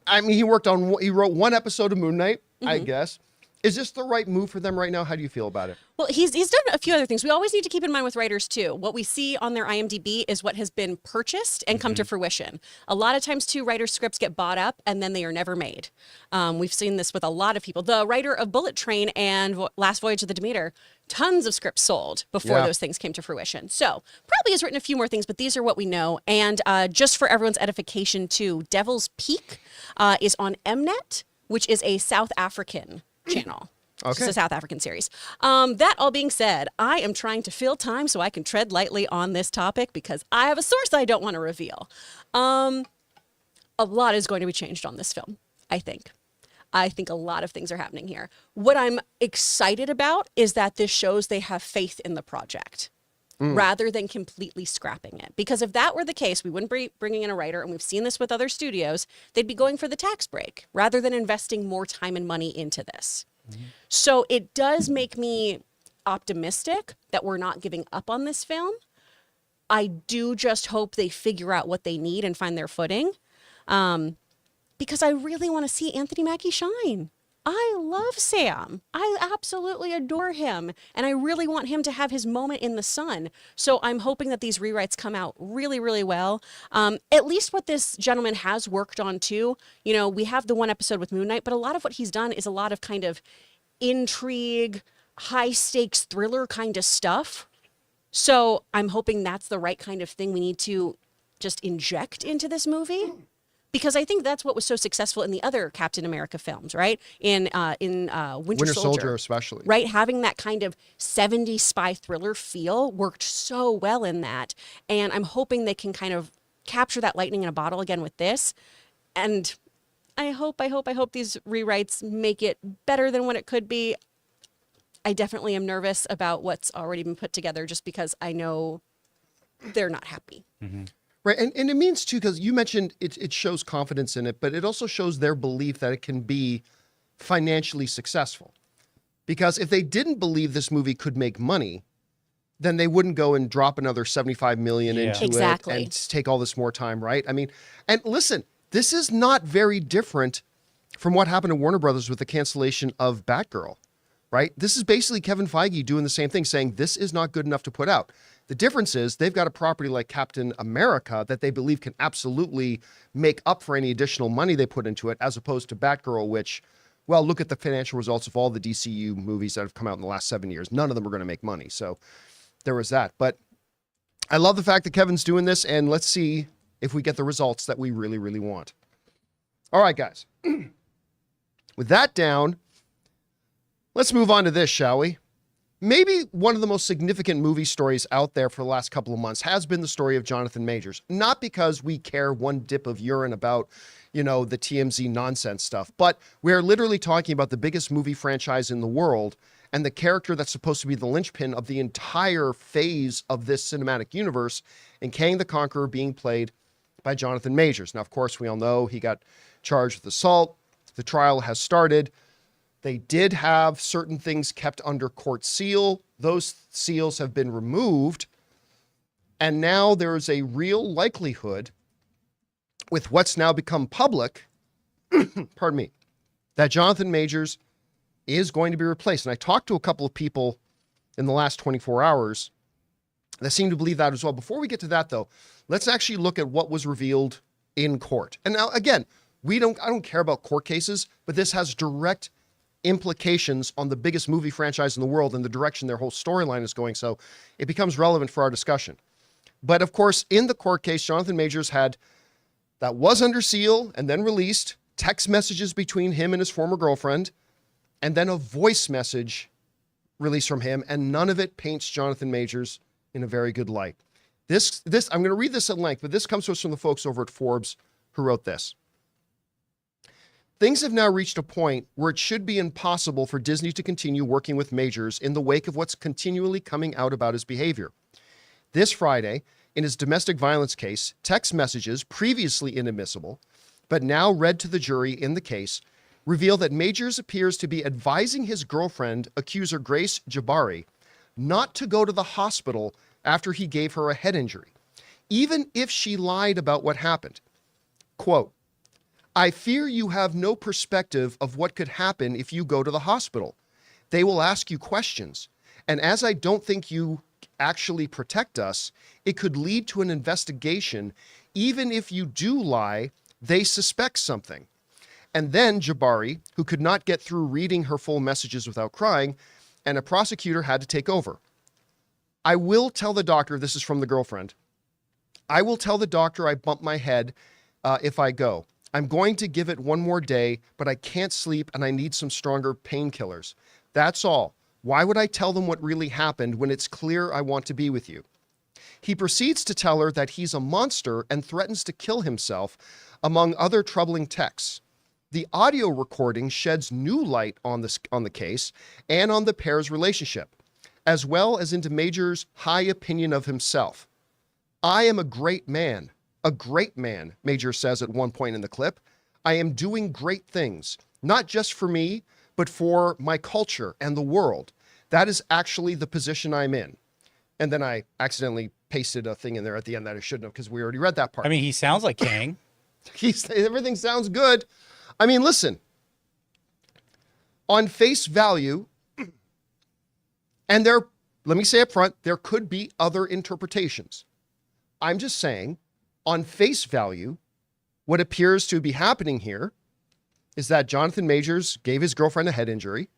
Speaker 1: I mean, he wrote 1 episode of Moon Knight, I guess. Is this the right move for them right now? How do you feel about it?
Speaker 3: Well, he's done a few other things. We always need to keep in mind with writers too. What we see on their IMDb is what has been purchased and come to fruition. A lot of times too, writers' scripts get bought up and then they are never made. We've seen this with a lot of people. The writer of Bullet Train and Last Voyage of the Demeter, tons of scripts sold before those things came to fruition. So probably has written a few more things, but these are what we know. And just for everyone's edification too, Devil's Peak is on Mnet, which is a South African channel. Okay. It's a South African series. That all being said, I am trying to fill time so I can tread lightly on this topic because I have a source I don't want to reveal. A lot is going to be changed on this film, I think. I think a lot of things are happening here. What I'm excited about is that this shows they have faith in the project rather than completely scrapping it. Because if that were the case, we wouldn't be bringing in a writer, and we've seen this with other studios, they'd be going for the tax break rather than investing more time and money into this. So it does make me optimistic that we're not giving up on this film. I do just hope they figure out what they need and find their footing. Because I really want to see Anthony Mackie shine. I love Sam. I absolutely adore him. And I really want him to have his moment in the sun. So I'm hoping that these rewrites come out really, really well. At least what this gentleman has worked on too. We have the 1 episode with Moon Knight, but a lot of what he's done is a lot of kind of intrigue, high stakes thriller kind of stuff. So I'm hoping that's the right kind of thing we need to just inject into this movie. Because I think that's what was so successful in the other Captain America films, right? In Winter Soldier
Speaker 1: especially.
Speaker 3: right? Having that kind of 70s spy thriller feel worked so well in that. And I'm hoping they can kind of capture that lightning in a bottle again with this. And I hope these rewrites make it better than what it could be. I definitely am nervous about what's already been put together just because I know they're not happy.
Speaker 1: Right. And it means too, because you mentioned it shows confidence in it, but it also shows their belief that it can be financially successful. Because if they didn't believe this movie could make money, then they wouldn't go and drop another 75 million into
Speaker 3: Exactly.
Speaker 1: it and take all this more time, right? I mean, and listen, this is not very different from what happened to Warner Brothers with the cancellation of Batgirl, right? This is basically Kevin Feige doing the same thing, saying this is not good enough to put out. The difference is they've got a property like Captain America that they believe can absolutely make up for any additional money they put into it, as opposed to Batgirl, which, well, look at the financial results of all the DCU movies that have come out in the last 7 years. None of them are going to make money. So there was that. But I love the fact that Kevin's doing this, and let's see if we get the results that we really, really want. All right, guys. With that down, let's move on to this, shall we? Maybe one of the most significant movie stories out there for the last couple of months has been the story of Jonathan Majors. Not because we care one dip of urine about, the TMZ nonsense stuff, but we're literally talking about the biggest movie franchise in the world and the character that's supposed to be the linchpin of the entire phase of this cinematic universe, and Kang the Conqueror being played by Jonathan Majors. Now, of course, we all know he got charged with assault. The trial has started. They did have certain things kept under court seal. Those seals have been removed. And now there is a real likelihood, with what's now become public, pardon me, that Jonathan Majors is going to be replaced. And I talked to a couple of people in the last 24 hours that seem to believe that as well. Before we get to that, though, let's actually look at what was revealed in court. And now, again, I don't care about court cases, but this has direct implications on the biggest movie franchise in the world and the direction their whole storyline is going. So it becomes relevant for our discussion. But of course, in the court case, Jonathan Majors that was under seal and then released text messages between him and his former girlfriend, and then a voice message released from him, and none of it paints Jonathan Majors in a very good light. This I'm going to read this at length, but this comes to us from the folks over at Forbes who wrote this. Things have now reached a point where it should be impossible for Disney to continue working with Majors in the wake of what's continually coming out about his behavior. This Friday, in his domestic violence case, text messages previously inadmissible, but now read to the jury in the case, reveal that Majors appears to be advising his girlfriend, accuser Grace Jabari, not to go to the hospital after he gave her a head injury, even if she lied about what happened. Quote, "I fear you have no perspective of what could happen if you go to the hospital. They will ask you questions. And as I don't think you actually protect us, it could lead to an investigation. Even if you do lie, they suspect something." And then Jabari, who could not get through reading her full messages without crying, and a prosecutor had to take over. "I will tell the doctor," this is from the girlfriend, "I will tell the doctor I bumped my head if I go. I'm going to give it one more day, but I can't sleep and I need some stronger painkillers. That's all. Why would I tell them what really happened when it's clear I want to be with you?" He proceeds to tell her that he's a monster and threatens to kill himself, among other troubling texts. The audio recording sheds new light on the case and on the pair's relationship, as well as into Major's high opinion of himself. "I am a great man, Major says at one point in the clip. "I am doing great things, not just for me, but for my culture and the world. That is actually the position I'm in." And then I accidentally pasted a thing in there at the end that I shouldn't have, because we already read that part.
Speaker 4: I mean, he sounds like Kang.
Speaker 1: Everything sounds good. I mean, listen, on face value, and let me say up front, there could be other interpretations. I'm just saying, on face value, what appears to be happening here is that Jonathan Majors gave his girlfriend a head injury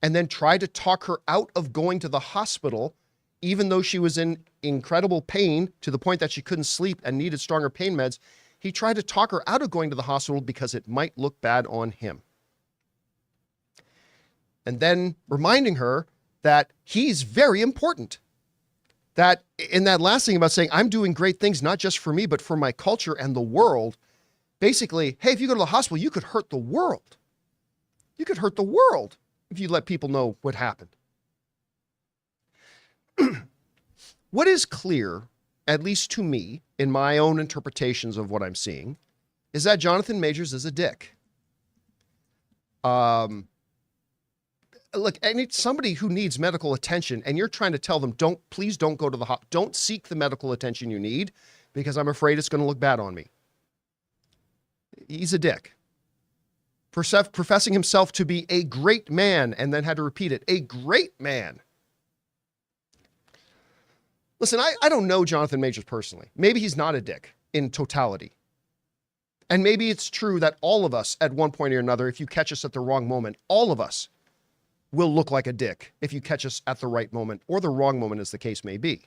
Speaker 1: and then tried to talk her out of going to the hospital, even though she was in incredible pain to the point that she couldn't sleep and needed stronger pain meds. he tried to talk her out of going to the hospital because it might look bad on him. And then reminding her that he's very important. That in that last thing about saying, I'm doing great things, not just for me, but for my culture and the world. Basically, hey, if you go to the hospital, you could hurt the world. You could hurt the world if you let people know what happened. What is clear, at least to me, in my own interpretations of what I'm seeing, is that Jonathan Majors is a dick. Look, somebody who needs medical attention and you're trying to tell them, please don't go to the hospital. Don't seek the medical attention you need because I'm afraid it's going to look bad on me. He's a dick. Professing himself to be a great man and then had to repeat it, a great man. Listen, I don't know Jonathan Majors personally. Maybe he's not a dick in totality. And maybe it's true that all of us at one point or another, if you catch us at the wrong moment, all of us will look like a dick if you catch us at the right moment or the wrong moment, as the case may be.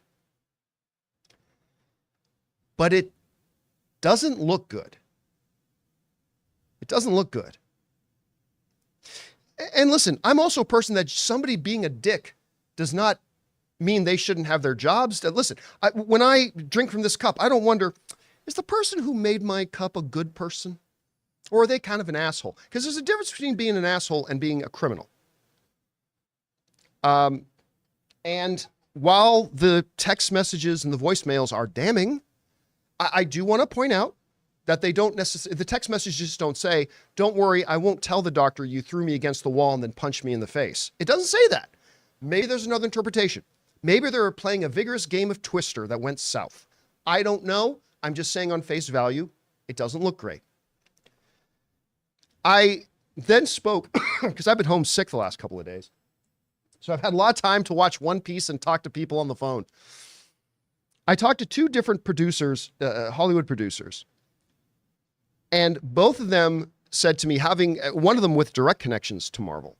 Speaker 1: But it doesn't look good. It doesn't look good. And listen, I'm also a person that somebody being a dick does not mean they shouldn't have their jobs. Listen, when I drink from this cup, I don't wonder, is the person who made my cup a good person? Or are they kind of an asshole? Because there's a difference between being an asshole and being a criminal. And while the text messages and the voicemails are damning, I do want to point out that they don't necessarily, the text messages don't say, don't worry, I won't tell the doctor you threw me against the wall and then punched me in the face. It doesn't say that. Maybe there's another interpretation. Maybe they're playing a vigorous game of Twister that went south. I don't know. I'm just saying on face value, it doesn't look great. I then spoke, because I've been home sick the last couple of days. So I've had a lot of time to watch One Piece and talk to people on the phone. I talked to two different producers, Hollywood producers. And both of them said to me, one of them with direct connections to Marvel,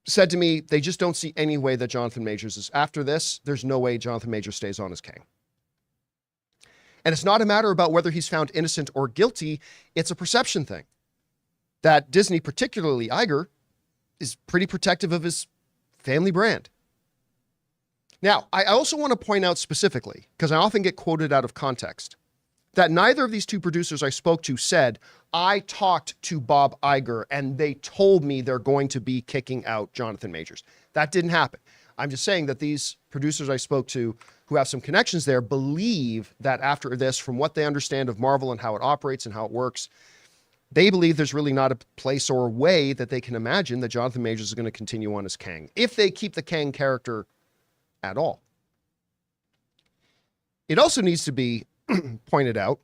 Speaker 1: said to me, they just don't see any way that Jonathan Majors is, after this, there's no way Jonathan Majors stays on as Kang. And it's not a matter about whether he's found innocent or guilty, it's a perception thing. That Disney, particularly Iger, is pretty protective of his family brand. Now, I also want to point out specifically, because I often get quoted out of context, that neither of these two producers I spoke to said, I talked to Bob Iger and they told me they're going to be kicking out Jonathan Majors. That didn't happen. I'm just saying that these producers I spoke to who have some connections there believe that after this, from what they understand of Marvel and how it operates and how it works, they believe there's really not a place or a way that they can imagine that Jonathan Majors is going to continue on as Kang, if they keep the Kang character at all. It also needs to be pointed out,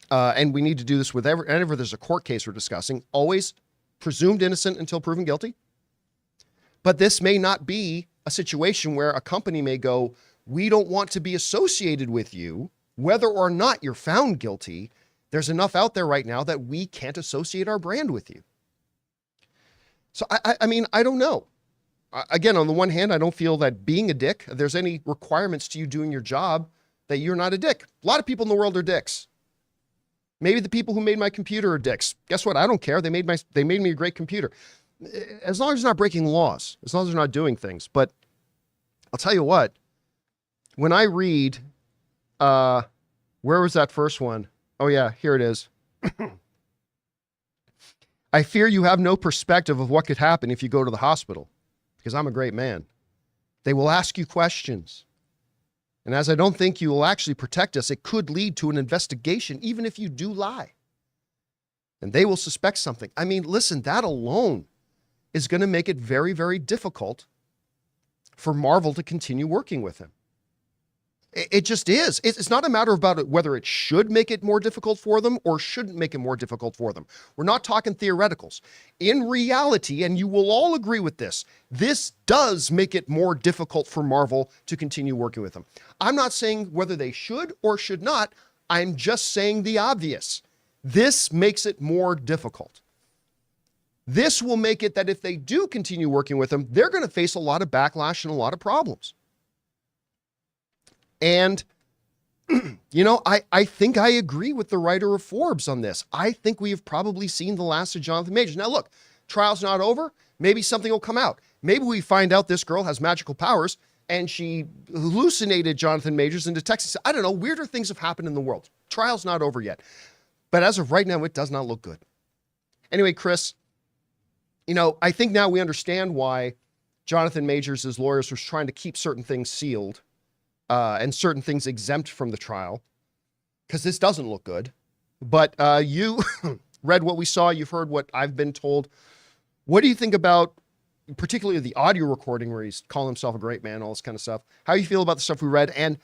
Speaker 1: and we need to do this with whenever there's a court case we're discussing, always presumed innocent until proven guilty. But this may not be a situation where a company may go, we don't want to be associated with you, whether or not you're found guilty. There's enough out there right now that we can't associate our brand with you. So, I mean, I don't know. Again, on the one hand, I don't feel that being a dick, there's any requirements to you doing your job that you're not a dick. A lot of people in the world are dicks. Maybe the people who made my computer are dicks. Guess what? I don't care. They made me a great computer. As long as it's not breaking laws, as long as they're not doing things. But I'll tell you what, when I read, where was that first one? Oh yeah, here it is. I fear you have no perspective of what could happen if you go to the hospital, because I'm a great man. They will ask you questions. And as I don't think you will actually protect us, it could lead to an investigation, even if you do lie. And they will suspect something. I mean, listen, that alone is going to make it very, very difficult for Marvel to continue working with him. It just is. It's not a matter about whether it should make it more difficult for them or shouldn't make it more difficult for them. We're not talking theoreticals. In reality, and you will all agree with this does make it more difficult for Marvel to continue working with them. I'm not saying whether they should or should not. I'm just saying the obvious. This makes it more difficult. This will make it that if they do continue working with them, they're going to face a lot of backlash and a lot of problems. And You know, I think I agree with the writer of Forbes on this. I think we have probably seen the last of Jonathan Majors. Now, look, trial's not over. Maybe something will come out. Maybe we find out this girl has magical powers and she hallucinated Jonathan Majors into Texas. I don't know. Weirder things have happened in the world. Trial's not over yet. But as of right now, it does not look good. Anyway, Chris, you know, I think now we understand why Jonathan Majors' lawyers was trying to keep certain things sealed and certain things exempt from the trial, because this doesn't look good. But you read what we saw. You've heard what I've been told. What do you think about particularly the audio recording where he's calling himself a great man, all this kind of stuff? How do you feel about the stuff we read? And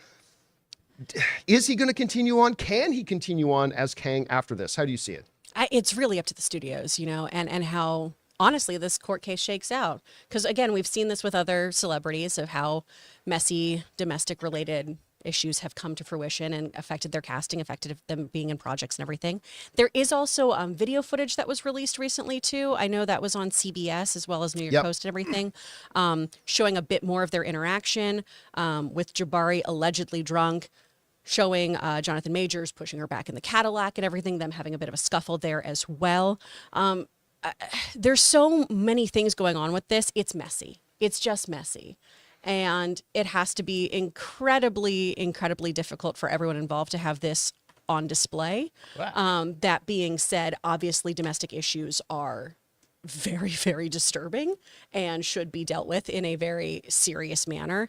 Speaker 1: is he going to continue on? Can he continue on as Kang after this? How do you see it?
Speaker 3: It's really up to the studios, you know, and how honestly this court case shakes out. Because again, we've seen this with other celebrities of how messy domestic related issues have come to fruition and affected their casting, affected them being in projects and everything. There is also video footage that was released recently too. I know that was on CBS as well as New York Post and everything, showing a bit more of their interaction with Jabari allegedly drunk, showing Jonathan Majors pushing her back in the Cadillac and everything, them having a bit of a scuffle there as well. There's so many things going on with this. It's messy. It's just messy. And it has to be incredibly, incredibly difficult for everyone involved to have this on display.
Speaker 4: Wow.
Speaker 3: That being said, obviously domestic issues are very, very disturbing and should be dealt with in a very serious manner.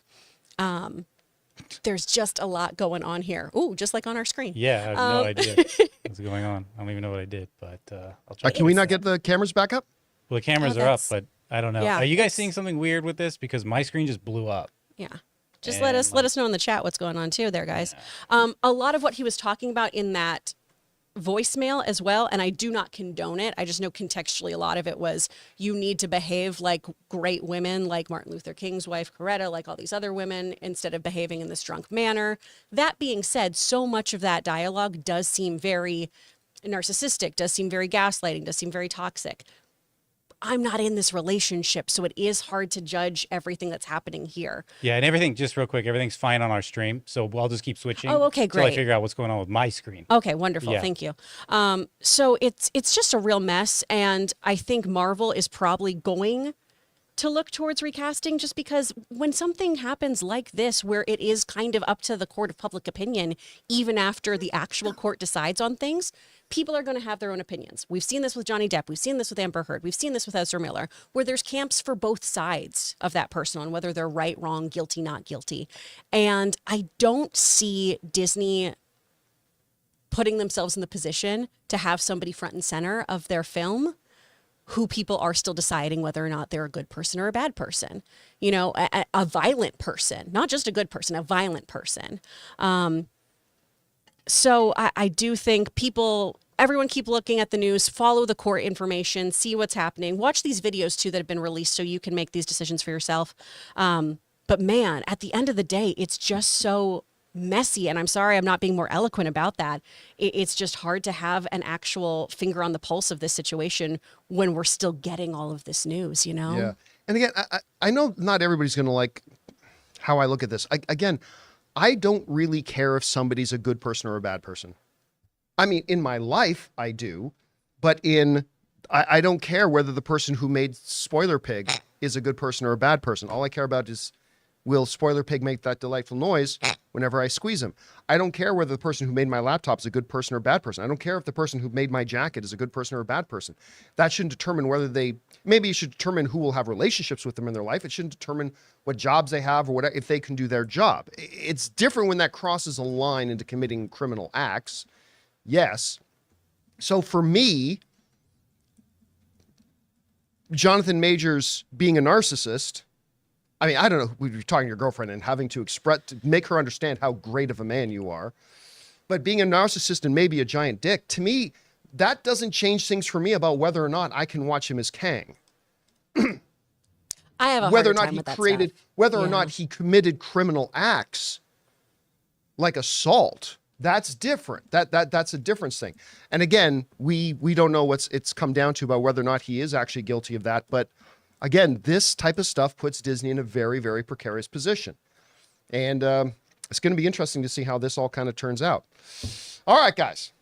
Speaker 3: There's just a lot going on here. Ooh, just like on our screen.
Speaker 4: Yeah, I have no idea what's going on. I don't even know what I did, but I'll try.
Speaker 1: Can we not get the cameras back up?
Speaker 4: Well, the cameras are up, but I don't know.
Speaker 3: Yeah,
Speaker 4: Are you guys seeing something weird with this? Because my screen just blew up.
Speaker 3: Yeah. Just
Speaker 4: And,
Speaker 3: let us know in the chat what's going on too there, guys. A lot of what he was talking about in that voicemail as well, and I do not condone it. I just know contextually a lot of it was you need to behave like great women, like Martin Luther King's wife, Coretta, like all these other women, instead of behaving in this drunk manner. That being said, so much of that dialogue does seem very narcissistic, does seem very gaslighting, does seem very toxic. I'm not in this relationship, so it is hard to judge everything that's happening here.
Speaker 4: Yeah, and everything, just real quick, everything's fine on our stream, so I'll just keep switching.
Speaker 3: Oh, okay,
Speaker 4: Until I
Speaker 3: great.
Speaker 4: figure out what's going on with my screen.
Speaker 3: Okay, wonderful.
Speaker 4: Yeah.
Speaker 3: Thank you. So it's just a real mess, and I think Marvel is probably going to look towards recasting, just because when something happens like this, where it is kind of up to the court of public opinion, even after the actual court decides on things, people are going to have their own opinions. We've seen this with Johnny Depp. We've seen this with Amber Heard. We've seen this with Ezra Miller, where there's camps for both sides of that person on whether they're right, wrong, guilty, not guilty. And I don't see Disney putting themselves in the position to have somebody front and center of their film who people are still deciding whether or not they're a good person or a bad person. You know, a violent person, not just a good person, a violent person. So I do think everyone keep looking at the news, follow the court information, see what's happening. Watch these videos too that have been released so you can make these decisions for yourself. But man, at the end of the day, it's just so messy. And I'm sorry I'm not being more eloquent about that. It's just hard to have an actual finger on the pulse of this situation when we're still getting all of this news, you know?
Speaker 1: Yeah. And again, I know not everybody's going to like how I look at this. Again, I don't really care if somebody's a good person or a bad person. I mean, in my life, I do, but I don't care whether the person who made Spoiler Pig is a good person or a bad person. All I care about is, will Spoiler Pig make that delightful noise whenever I squeeze him? I don't care whether the person who made my laptop is a good person or a bad person. I don't care if the person who made my jacket is a good person or a bad person. That shouldn't determine maybe it should determine who will have relationships with them in their life. It shouldn't determine what jobs they have or what if they can do their job. It's different when that crosses a line into committing criminal acts. Yes. So for me, Jonathan Majors being a narcissist, I mean, I don't know, we're talking to your girlfriend and having to make her understand how great of a man you are. But being a narcissist and maybe a giant dick, to me, that doesn't change things for me about whether or not I can watch him as Kang.
Speaker 3: I have a
Speaker 1: Whether or
Speaker 3: harder
Speaker 1: not
Speaker 3: time
Speaker 1: he
Speaker 3: with that
Speaker 1: created,
Speaker 3: stuff.
Speaker 1: whether or
Speaker 3: Yeah.
Speaker 1: not he committed criminal acts like assault, that's different. That's a difference thing. And again, we don't know it's come down to about whether or not he is actually guilty of that. But again, this type of stuff puts Disney in a very, very precarious position. And it's going to be interesting to see how this all kind of turns out. All right, guys.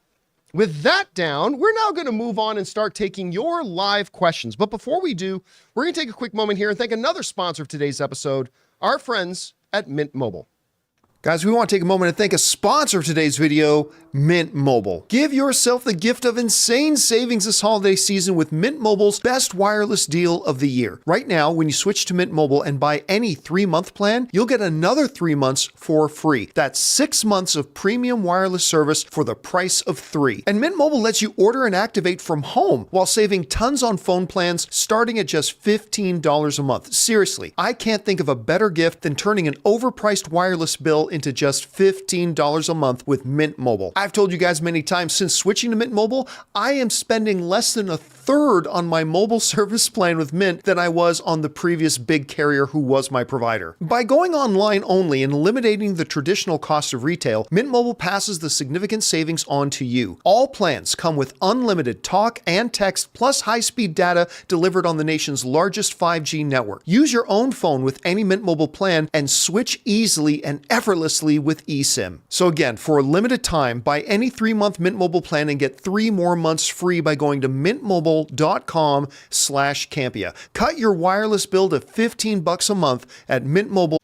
Speaker 1: With that down, we're now going to move on and start taking your live questions. But before we do, we're going to take a quick moment here and thank another sponsor of today's episode, our friends at Mint Mobile. Guys, we want to take a moment and thank a sponsor of today's video, Mint Mobile. Give yourself the gift of insane savings this holiday season with Mint Mobile's best wireless deal of the year. Right now, when you switch to Mint Mobile and buy any 3-month plan, you'll get another 3 months for free. That's 6 months of premium wireless service for the price of 3. And Mint Mobile lets you order and activate from home while saving tons on phone plans starting at just $15 a month. Seriously, I can't think of a better gift than turning an overpriced wireless bill into just $15 a month with Mint Mobile. I've told you guys many times, since switching to Mint Mobile, I am spending less than a third on my mobile service plan with Mint than I was on the previous big carrier who was my provider. By going online only and eliminating the traditional cost of retail, Mint Mobile passes the significant savings on to you. All plans come with unlimited talk and text plus high-speed data delivered on the nation's largest 5G network. Use your own phone with any Mint Mobile plan and switch easily and effortlessly with eSIM. So again, for a limited time, buy any 3-month Mint Mobile plan and get 3 more months free by going to mintmobile.com/Campea. Cut your wireless bill to $15 a month at Mint Mobile.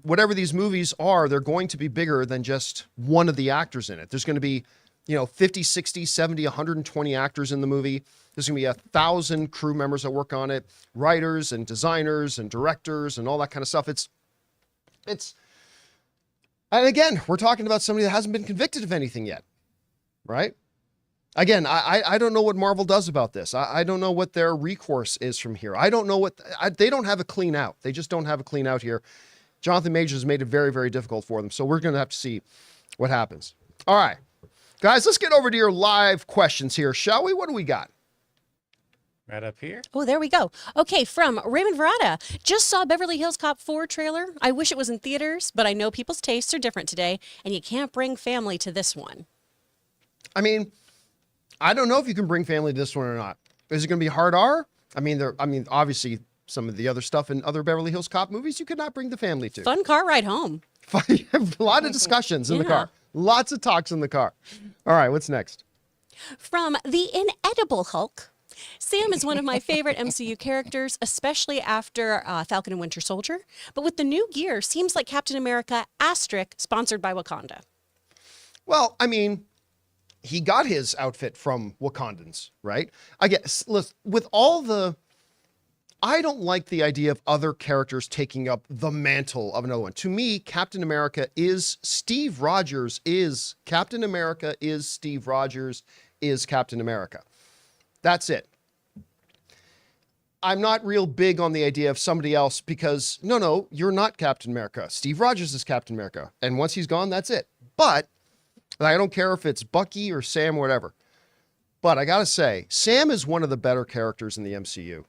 Speaker 1: Whatever these movies are, they're going to be bigger than just one of the actors in it. There's going to be, 50, 60, 70, 120 actors in the movie. There's going to be 1,000 crew members that work on it, writers and designers and directors and all that kind of stuff. It's and again, we're talking about somebody that hasn't been convicted of anything yet, right? Again, I don't know what Marvel does about this. I don't know what their recourse is from here. I don't know they don't have a clean out. They just don't have a clean out here. Jonathan Majors has made it very, very difficult for them. So we're going to have to see what happens. All right, guys, let's get over to your live questions here, shall we? What do we got?
Speaker 4: Right up here.
Speaker 3: Oh, there we go. Okay, from Raymond Verada. Just saw Beverly Hills Cop 4 trailer. I wish it was in theaters, but I know people's tastes are different today, and you can't bring family to this one.
Speaker 1: I mean, I don't know if you can bring family to this one or not. Is it going to be hard R? I mean, obviously, some of the other stuff in other Beverly Hills Cop movies, you could not bring the family to.
Speaker 3: Fun car ride home.
Speaker 1: A lot of discussions in the car. Lots of talks in the car. All right, what's next?
Speaker 3: From the Inedible Hulk. Sam is one of my favorite MCU characters, especially after Falcon and Winter Soldier. But with the new gear, seems like Captain America * sponsored by Wakanda.
Speaker 1: Well, I mean, he got his outfit from Wakandans, right? I guess, listen, with all the... I don't like the idea of other characters taking up the mantle of another one. To me, Captain America is Steve Rogers is Captain America is Steve Rogers is Captain America. That's it. I'm not real big on the idea of somebody else because, no, you're not Captain America. Steve Rogers is Captain America. And once he's gone, that's it. But I don't care if it's Bucky or Sam or whatever. But I got to say, Sam is one of the better characters in the MCU.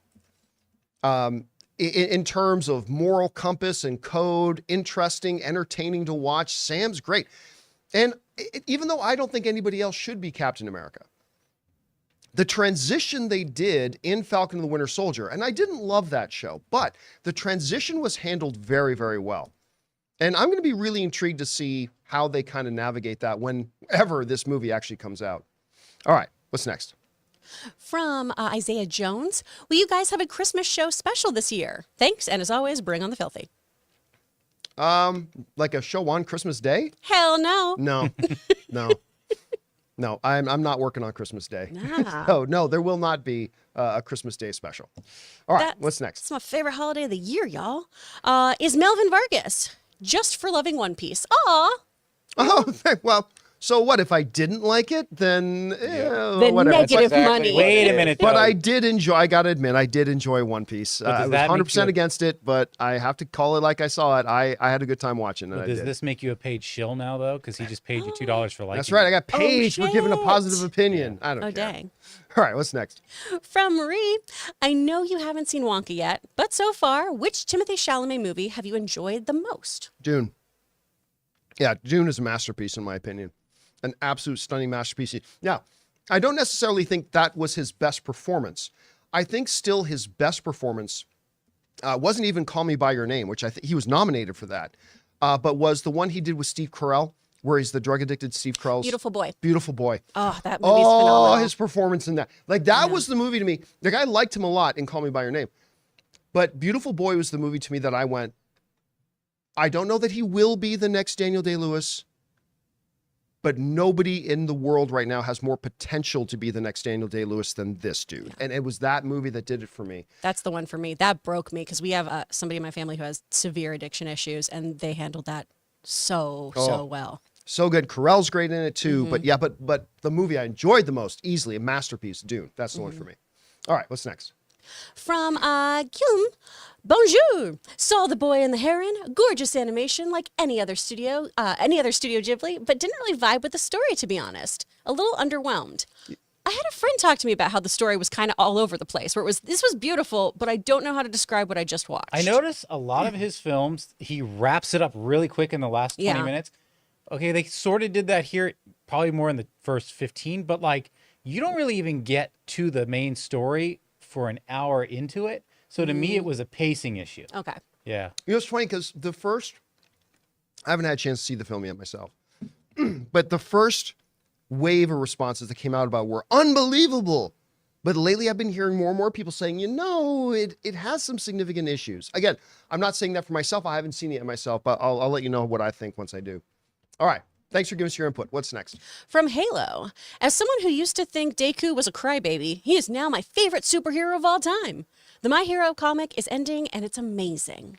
Speaker 1: In terms of moral compass and code, interesting, entertaining to watch, Sam's great. And even though I don't think anybody else should be Captain America, the transition they did in Falcon and the Winter Soldier, and I didn't love that show, but the transition was handled very, very well. And I'm going to be really intrigued to see how they kind of navigate that whenever this movie actually comes out. All right, what's next?
Speaker 3: From Isaiah Jones. Will you guys have a Christmas show special this year? Thanks, and as always, bring on the filthy.
Speaker 1: Like a show on Christmas Day?
Speaker 3: Hell no.
Speaker 1: No, no, I'm not working on Christmas Day.
Speaker 3: Nah.
Speaker 1: No, there will not be a Christmas Day special. All right, what's next?
Speaker 3: It's my favorite holiday of the year, y'all. Is Melvin Vargas. Just for loving One Piece. Aw.
Speaker 1: Oh, well, so what if I didn't like it? Then
Speaker 3: The
Speaker 1: whatever.
Speaker 3: negative
Speaker 2: exactly
Speaker 3: money.
Speaker 2: what
Speaker 4: Wait a minute.
Speaker 1: But
Speaker 4: though.
Speaker 1: I did enjoy. I gotta admit, I did enjoy One Piece.
Speaker 4: But does
Speaker 1: I was
Speaker 4: that make
Speaker 1: 100%
Speaker 4: you-
Speaker 1: against it, but I have to call it like I saw it. I had a good time watching it.
Speaker 4: Well,
Speaker 1: I
Speaker 4: does
Speaker 1: did.
Speaker 4: this make you a paid shill now, though? Because he just paid you $2 for liking
Speaker 1: That's right. I
Speaker 4: it.
Speaker 1: got paid for giving a
Speaker 3: shit.
Speaker 1: positive opinion. I don't
Speaker 3: Oh,
Speaker 1: care.
Speaker 3: dang.
Speaker 1: All right, what's next?
Speaker 3: From Marie. I know you haven't seen Wonka yet, but so far, which Timothée Chalamet movie have you enjoyed the most?
Speaker 1: Dune. Yeah, Dune is a masterpiece in my opinion. An absolute stunning masterpiece. Now, I don't necessarily think that was his best performance. I think still his best performance wasn't even Call Me By Your Name, which I think he was nominated for that. but was the one he did with Steve Carell, where he's the drug-addicted Steve Carell's
Speaker 3: Beautiful Boy.
Speaker 1: Beautiful Boy.
Speaker 3: Oh, that movie's phenomenal.
Speaker 1: His performance in that. Like, that was the movie to me. Like, I liked him a lot in Call Me By Your Name. But Beautiful Boy was the movie to me that I went, I don't know that he will be the next Daniel Day-Lewis, but nobody in the world right now has more potential to be the next Daniel Day-Lewis than this dude. Yeah. And it was that movie that did it for me.
Speaker 3: That's the one for me. That broke me because we have somebody in my family who has severe addiction issues, and they handled that so well.
Speaker 1: So good. Carell's great in it too. But yeah, but the movie I enjoyed the most, easily, a masterpiece, Dune. That's the one for me. All right, what's next?
Speaker 3: From Guillaume, bonjour. Saw The Boy and the Heron, gorgeous animation like any other studio Ghibli, but didn't really vibe with the story, to be honest. A little underwhelmed. I had a friend talk to me about how the story was kind of all over the place, where this was beautiful, but I don't know how to describe what I just watched.
Speaker 4: I notice a lot of his films, he wraps it up really quick in the last 20 minutes. Okay, they sort of did that here, probably more in the first 15, but like, you don't really even get to the main story for an hour into it. So to me, it was a pacing issue.
Speaker 3: Okay.
Speaker 4: Yeah.
Speaker 1: You know, it's funny because I haven't had a chance to see the film yet myself, but the first wave of responses that came out about were unbelievable. But lately I've been hearing more and more people saying, it has some significant issues. Again, I'm not saying that for myself. I haven't seen it myself, but I'll let you know what I think once I do. All right. Thanks for giving us your input. What's next?
Speaker 3: From Halo. As someone who used to think Deku was a crybaby, he is now my favorite superhero of all time. The My Hero comic is ending, and it's amazing.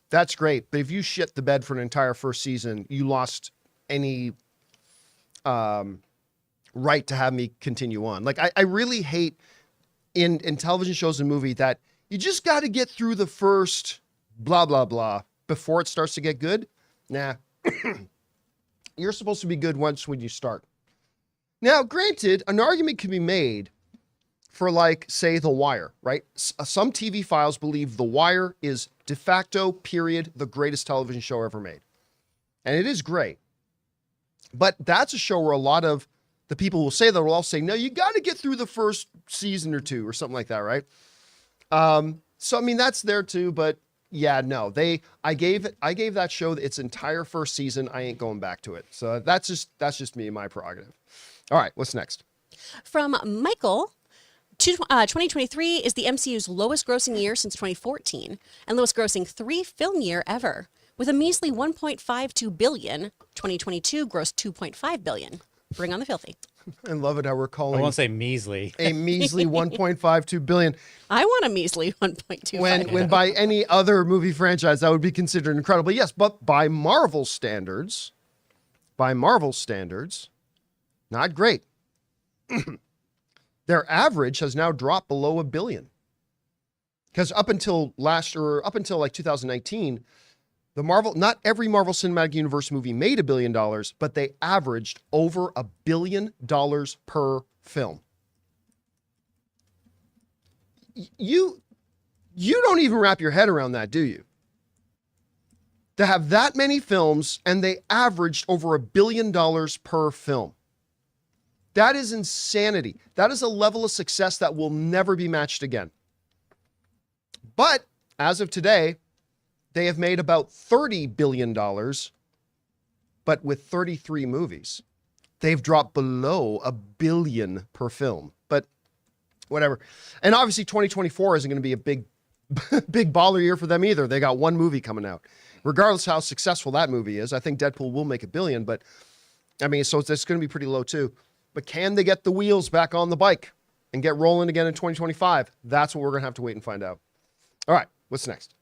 Speaker 1: That's great. But if you shit the bed for an entire first season, you lost any right to have me continue on. Like, I really hate in television shows and movie that you just got to get through the first blah, blah, blah before it starts to get good. Nah. You're supposed to be good once when you start. Now, granted, an argument can be made for, like, say, The Wire, right? Some TV files believe The Wire is de facto, period, the greatest television show ever made. And it is great. But that's a show where a lot of the people will say that will all say, no, you got to get through the first season or two or something like that, right? So, I mean, that's there too, but yeah, no, I gave that show its entire first season. I ain't going back to it. So that's just me and my prerogative. All right, what's next?
Speaker 3: From Michael, 2023 is the MCU's lowest grossing year since 2014 and lowest grossing 3 film year ever. With a measly 1.52 billion, 2022 grossed 2.5 billion. Bring on the filthy.
Speaker 1: I love it how we're calling
Speaker 4: I won't say measly.
Speaker 1: a measly 1.52 billion.
Speaker 3: I want a measly 1.25.
Speaker 1: When by any other movie franchise that would be considered incredible. Yes, but by Marvel standards, not great. Their average has now dropped below $1 billion. Because up until like 2019, not every Marvel Cinematic Universe movie made $1 billion, but they averaged over $1 billion per film. You don't even wrap your head around that, do you? To have that many films and they averaged over $1 billion per film. That is insanity. That is a level of success that will never be matched again. But as of today, they have made about $30 billion, but with 33 movies. They've dropped below $1 billion per film, but whatever. And obviously 2024 isn't going to be a big baller year for them either. They got one movie coming out. Regardless how successful that movie is, I think Deadpool will make $1 billion, but I mean, so it's going to be pretty low too. But can they get the wheels back on the bike and get rolling again in 2025? That's what we're going to have to wait and find out. All right, what's next?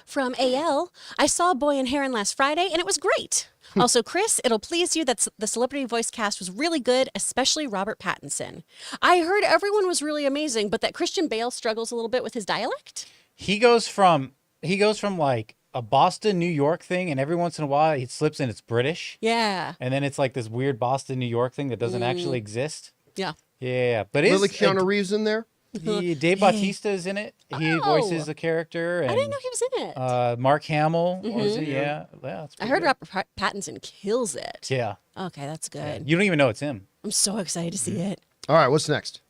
Speaker 3: From AL, I saw Boy and Heron last Friday, and it was great. Also, Chris, it'll please you that the celebrity voice cast was really good, especially Robert Pattinson. I heard everyone was really amazing, but that Christian Bale struggles a little bit with his dialect.
Speaker 4: He goes from like a Boston, New York thing, and every once in a while he slips in it's British.
Speaker 3: Yeah.
Speaker 4: And then it's like this weird Boston, New York thing that doesn't actually exist.
Speaker 3: Yeah.
Speaker 4: Yeah, but
Speaker 1: Really Keanu Reeves in there?
Speaker 4: Dave Bautista is in it. He voices a character. And,
Speaker 3: I didn't know he was in it.
Speaker 4: Mark Hamill was it? Yeah. That's
Speaker 3: I heard
Speaker 4: good.
Speaker 3: Robert Pattinson kills it.
Speaker 4: Yeah.
Speaker 3: Okay, that's good.
Speaker 4: You don't even know it's him.
Speaker 3: I'm so excited to see it.
Speaker 1: All right, what's next?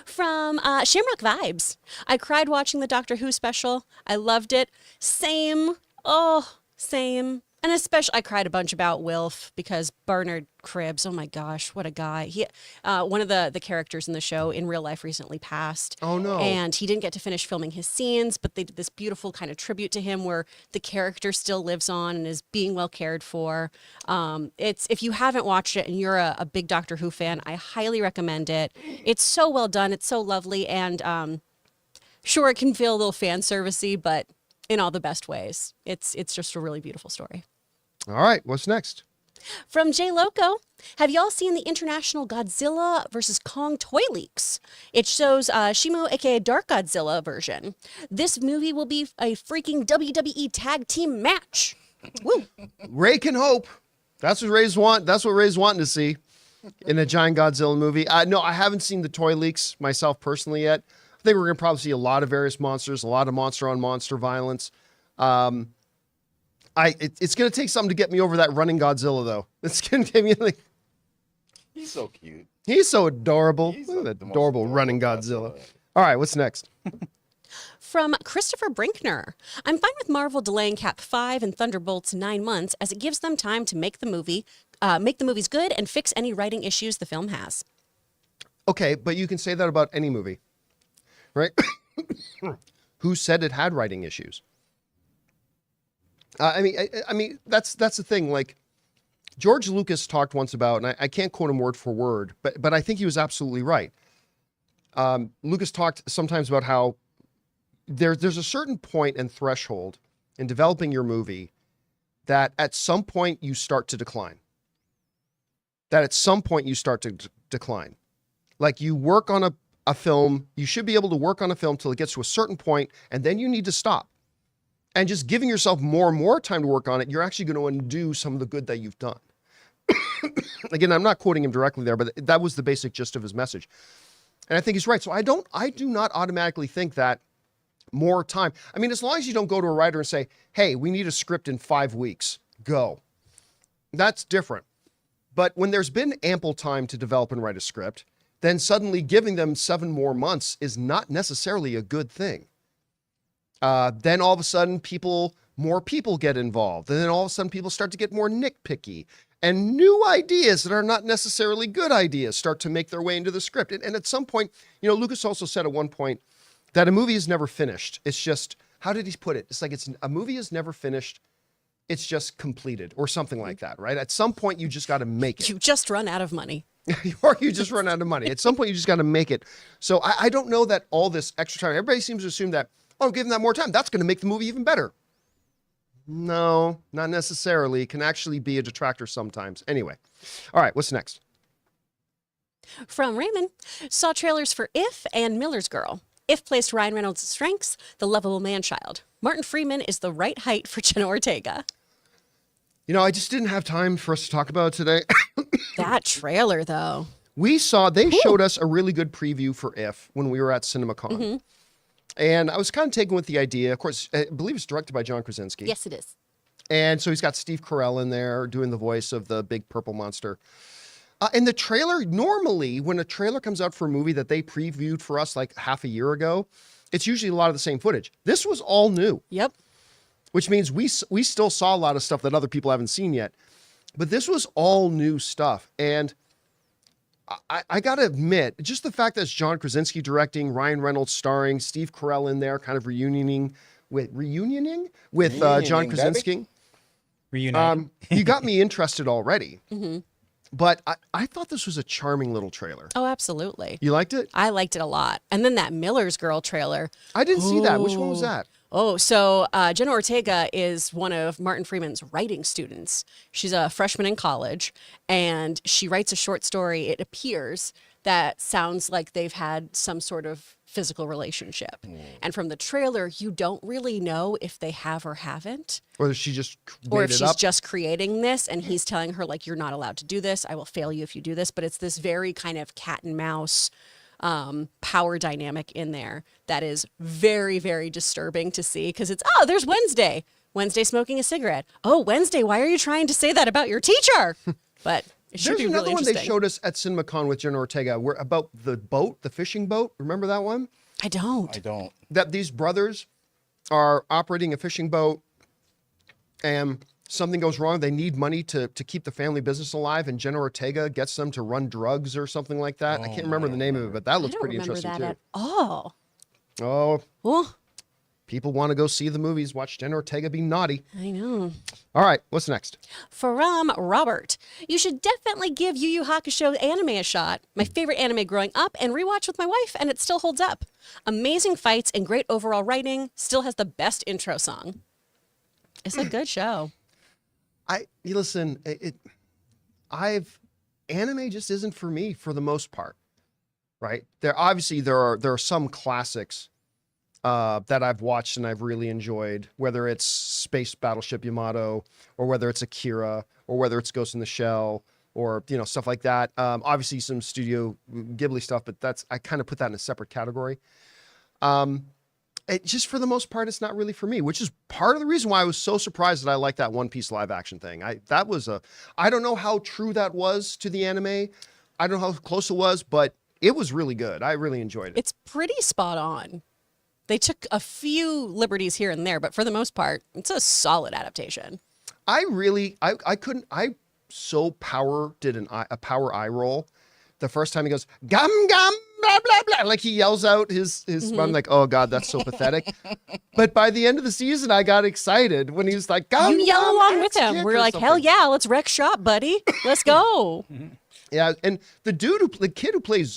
Speaker 3: From Shamrock Vibes. I cried watching the Doctor Who special. I loved it. Same. Oh, same. And especially, I cried a bunch about Wilf because Bernard Cribbs, oh my gosh, what a guy. He, one of the characters in the show in real life recently passed.
Speaker 1: Oh, no.
Speaker 3: And he didn't get to finish filming his scenes, but they did this beautiful kind of tribute to him where the character still lives on and is being well cared for. If you haven't watched it and you're a big Doctor Who fan, I highly recommend it. It's so well done. It's so lovely. And sure, it can feel a little fan servicey, but in all the best ways. It's just a really beautiful story.
Speaker 1: All right, what's next?
Speaker 3: From J Loco, have y'all seen the International Godzilla vs. Kong toy leaks? It shows Shimo, aka Dark Godzilla version. This movie will be a freaking WWE tag team match. Woo!
Speaker 1: Ray can hope. That's what Ray's wanting to see in a giant Godzilla movie. No, I haven't seen the toy leaks myself personally yet. I think we're gonna probably see a lot of various monsters, a lot of monster on monster violence. It's going to take something to get me over that running Godzilla, though. It's going to give me like...
Speaker 2: He's so cute.
Speaker 1: He's so adorable.
Speaker 2: He's
Speaker 1: Look at
Speaker 2: the
Speaker 1: that
Speaker 2: most
Speaker 1: adorable running Godzilla. All right, what's next?
Speaker 3: From Christopher Brinkner, I'm fine with Marvel delaying Cap 5 and Thunderbolts 9 months as it gives them time to make the movies good and fix any writing issues the film has.
Speaker 1: Okay, but you can say that about any movie, right? Who said it had writing issues? I mean, that's the thing. Like, George Lucas talked once about, and I can't quote him word for word, but I think he was absolutely right. Lucas talked sometimes about how there's a certain point and threshold in developing your movie that at some point you start to decline. Like, you work on a film, you should be able to work on a film till it gets to a certain point, and then you need to stop. And just giving yourself more and more time to work on it, you're actually going to undo some of the good that you've done. Again, I'm not quoting him directly there, but that was the basic gist of his message. And I think he's right. So I do not automatically think that more time. I mean, as long as you don't go to a writer and say, hey, we need a script in 5 weeks, go. That's different. But when there's been ample time to develop and write a script, then suddenly giving them 7 more months is not necessarily a good thing. Then all of a sudden more people get involved. And then all of a sudden people start to get more nitpicky and new ideas that are not necessarily good ideas start to make their way into the script. And at some point, Lucas also said at one point that a movie is never finished. It's just, how did he put it? It's like a movie is never finished. It's just completed or something like that, right? At some point you just got to make it.
Speaker 3: You just run out of money.
Speaker 1: Or you just run out of money. At some point you just got to make it. So I don't know that all this extra time, everybody seems to assume that, oh, give them that more time, that's going to make the movie even better. No, not necessarily. It can actually be a detractor sometimes. Anyway. All right, what's next?
Speaker 3: From Raymond, saw trailers for If and Miller's Girl. If placed Ryan Reynolds' strengths, the lovable man-child. Martin Freeman is the right height for Jenna Ortega.
Speaker 1: I just didn't have time for us to talk about it today.
Speaker 3: That trailer, though.
Speaker 1: They showed us a really good preview for If when we were at CinemaCon. Mm-hmm. And I was kind of taken with the idea. Of course, I believe it's directed by John Krasinski.
Speaker 3: Yes, it is.
Speaker 1: And so he's got Steve Carell in there doing the voice of the big purple monster. And the trailer, normally when a trailer comes out for a movie that they previewed for us like half a year ago, it's usually a lot of the same footage. This was all new.
Speaker 3: Yep.
Speaker 1: Which means we still saw a lot of stuff that other people haven't seen yet. But this was all new stuff. And I got to admit, just the fact that it's John Krasinski directing, Ryan Reynolds starring, Steve Carell in there kind of reunioning with John Krasinski.
Speaker 4: Reuniting.
Speaker 1: You got me interested already. Mm-hmm. But I thought this was a charming little trailer.
Speaker 3: Oh, absolutely.
Speaker 1: You liked it?
Speaker 3: I liked it a lot. And then that Miller's Girl trailer.
Speaker 1: I didn't see that. Which one was that?
Speaker 3: Oh, so Jenna Ortega is one of Martin Freeman's writing students. She's a freshman in college, and she writes a short story, it appears, that sounds like they've had some sort of physical relationship. Mm. And from the trailer, you don't really know if they have or haven't.
Speaker 1: Or if she just
Speaker 3: or if she's just creating this, and he's telling her, like, you're not allowed to do this. I will fail you if you do this. But it's this very kind of cat and mouse power dynamic in there that is very, very disturbing to see, because it's, oh, there's Wednesday smoking a cigarette. Oh, Wednesday, why are you trying to say that about your teacher? But it should be really interesting. There's another one
Speaker 1: they showed us at CinemaCon with Jenna Ortega about the boat, the fishing boat. Remember that one?
Speaker 3: I don't.
Speaker 1: That these brothers are operating a fishing boat, and something goes wrong, they need money to keep the family business alive, and Jenna Ortega gets them to run drugs or something like that. I can't remember the name of it, but that looks pretty interesting
Speaker 3: I
Speaker 1: too.
Speaker 3: don't remember that at all.
Speaker 1: Oh,
Speaker 3: Oh,
Speaker 1: people want to go see the movies, watch Jenna Ortega be naughty.
Speaker 3: I know.
Speaker 1: All right, what's next?
Speaker 3: From Robert, you should definitely give Yu Yu Hakusho anime a shot. My favorite anime growing up and rewatch with my wife, and it still holds up. Amazing fights and great overall writing. Still has the best intro song. It's a good show.
Speaker 1: Listen, anime just isn't for me for the most part, right? There are some classics that I've watched and I've really enjoyed, whether it's Space Battleship Yamato, or whether it's Akira, or whether it's Ghost in the Shell, or stuff like that. Obviously some Studio Ghibli stuff, but I kind of put that in a separate category. It just, for the most part, it's not really for me, which is part of the reason why I was so surprised that I liked that One Piece live action thing. I don't know how true that was to the anime. I don't know how close it was, but it was really good. I really enjoyed it.
Speaker 3: It's pretty spot on. They took a few liberties here and there, but for the most part, it's a solid adaptation.
Speaker 1: I so Power did a power eye roll the first time he goes, gum, gum, blah, blah, blah. Like he yells out his I'm like, oh God, that's so pathetic. But by the end of the season, I got excited when he was like, gum,
Speaker 3: You yell
Speaker 1: gum,
Speaker 3: along with
Speaker 1: axe
Speaker 3: him.
Speaker 1: kick
Speaker 3: We're
Speaker 1: or
Speaker 3: like, hell
Speaker 1: something.
Speaker 3: yeah, let's wreck shop, buddy. Let's go.
Speaker 1: Yeah, and the kid who plays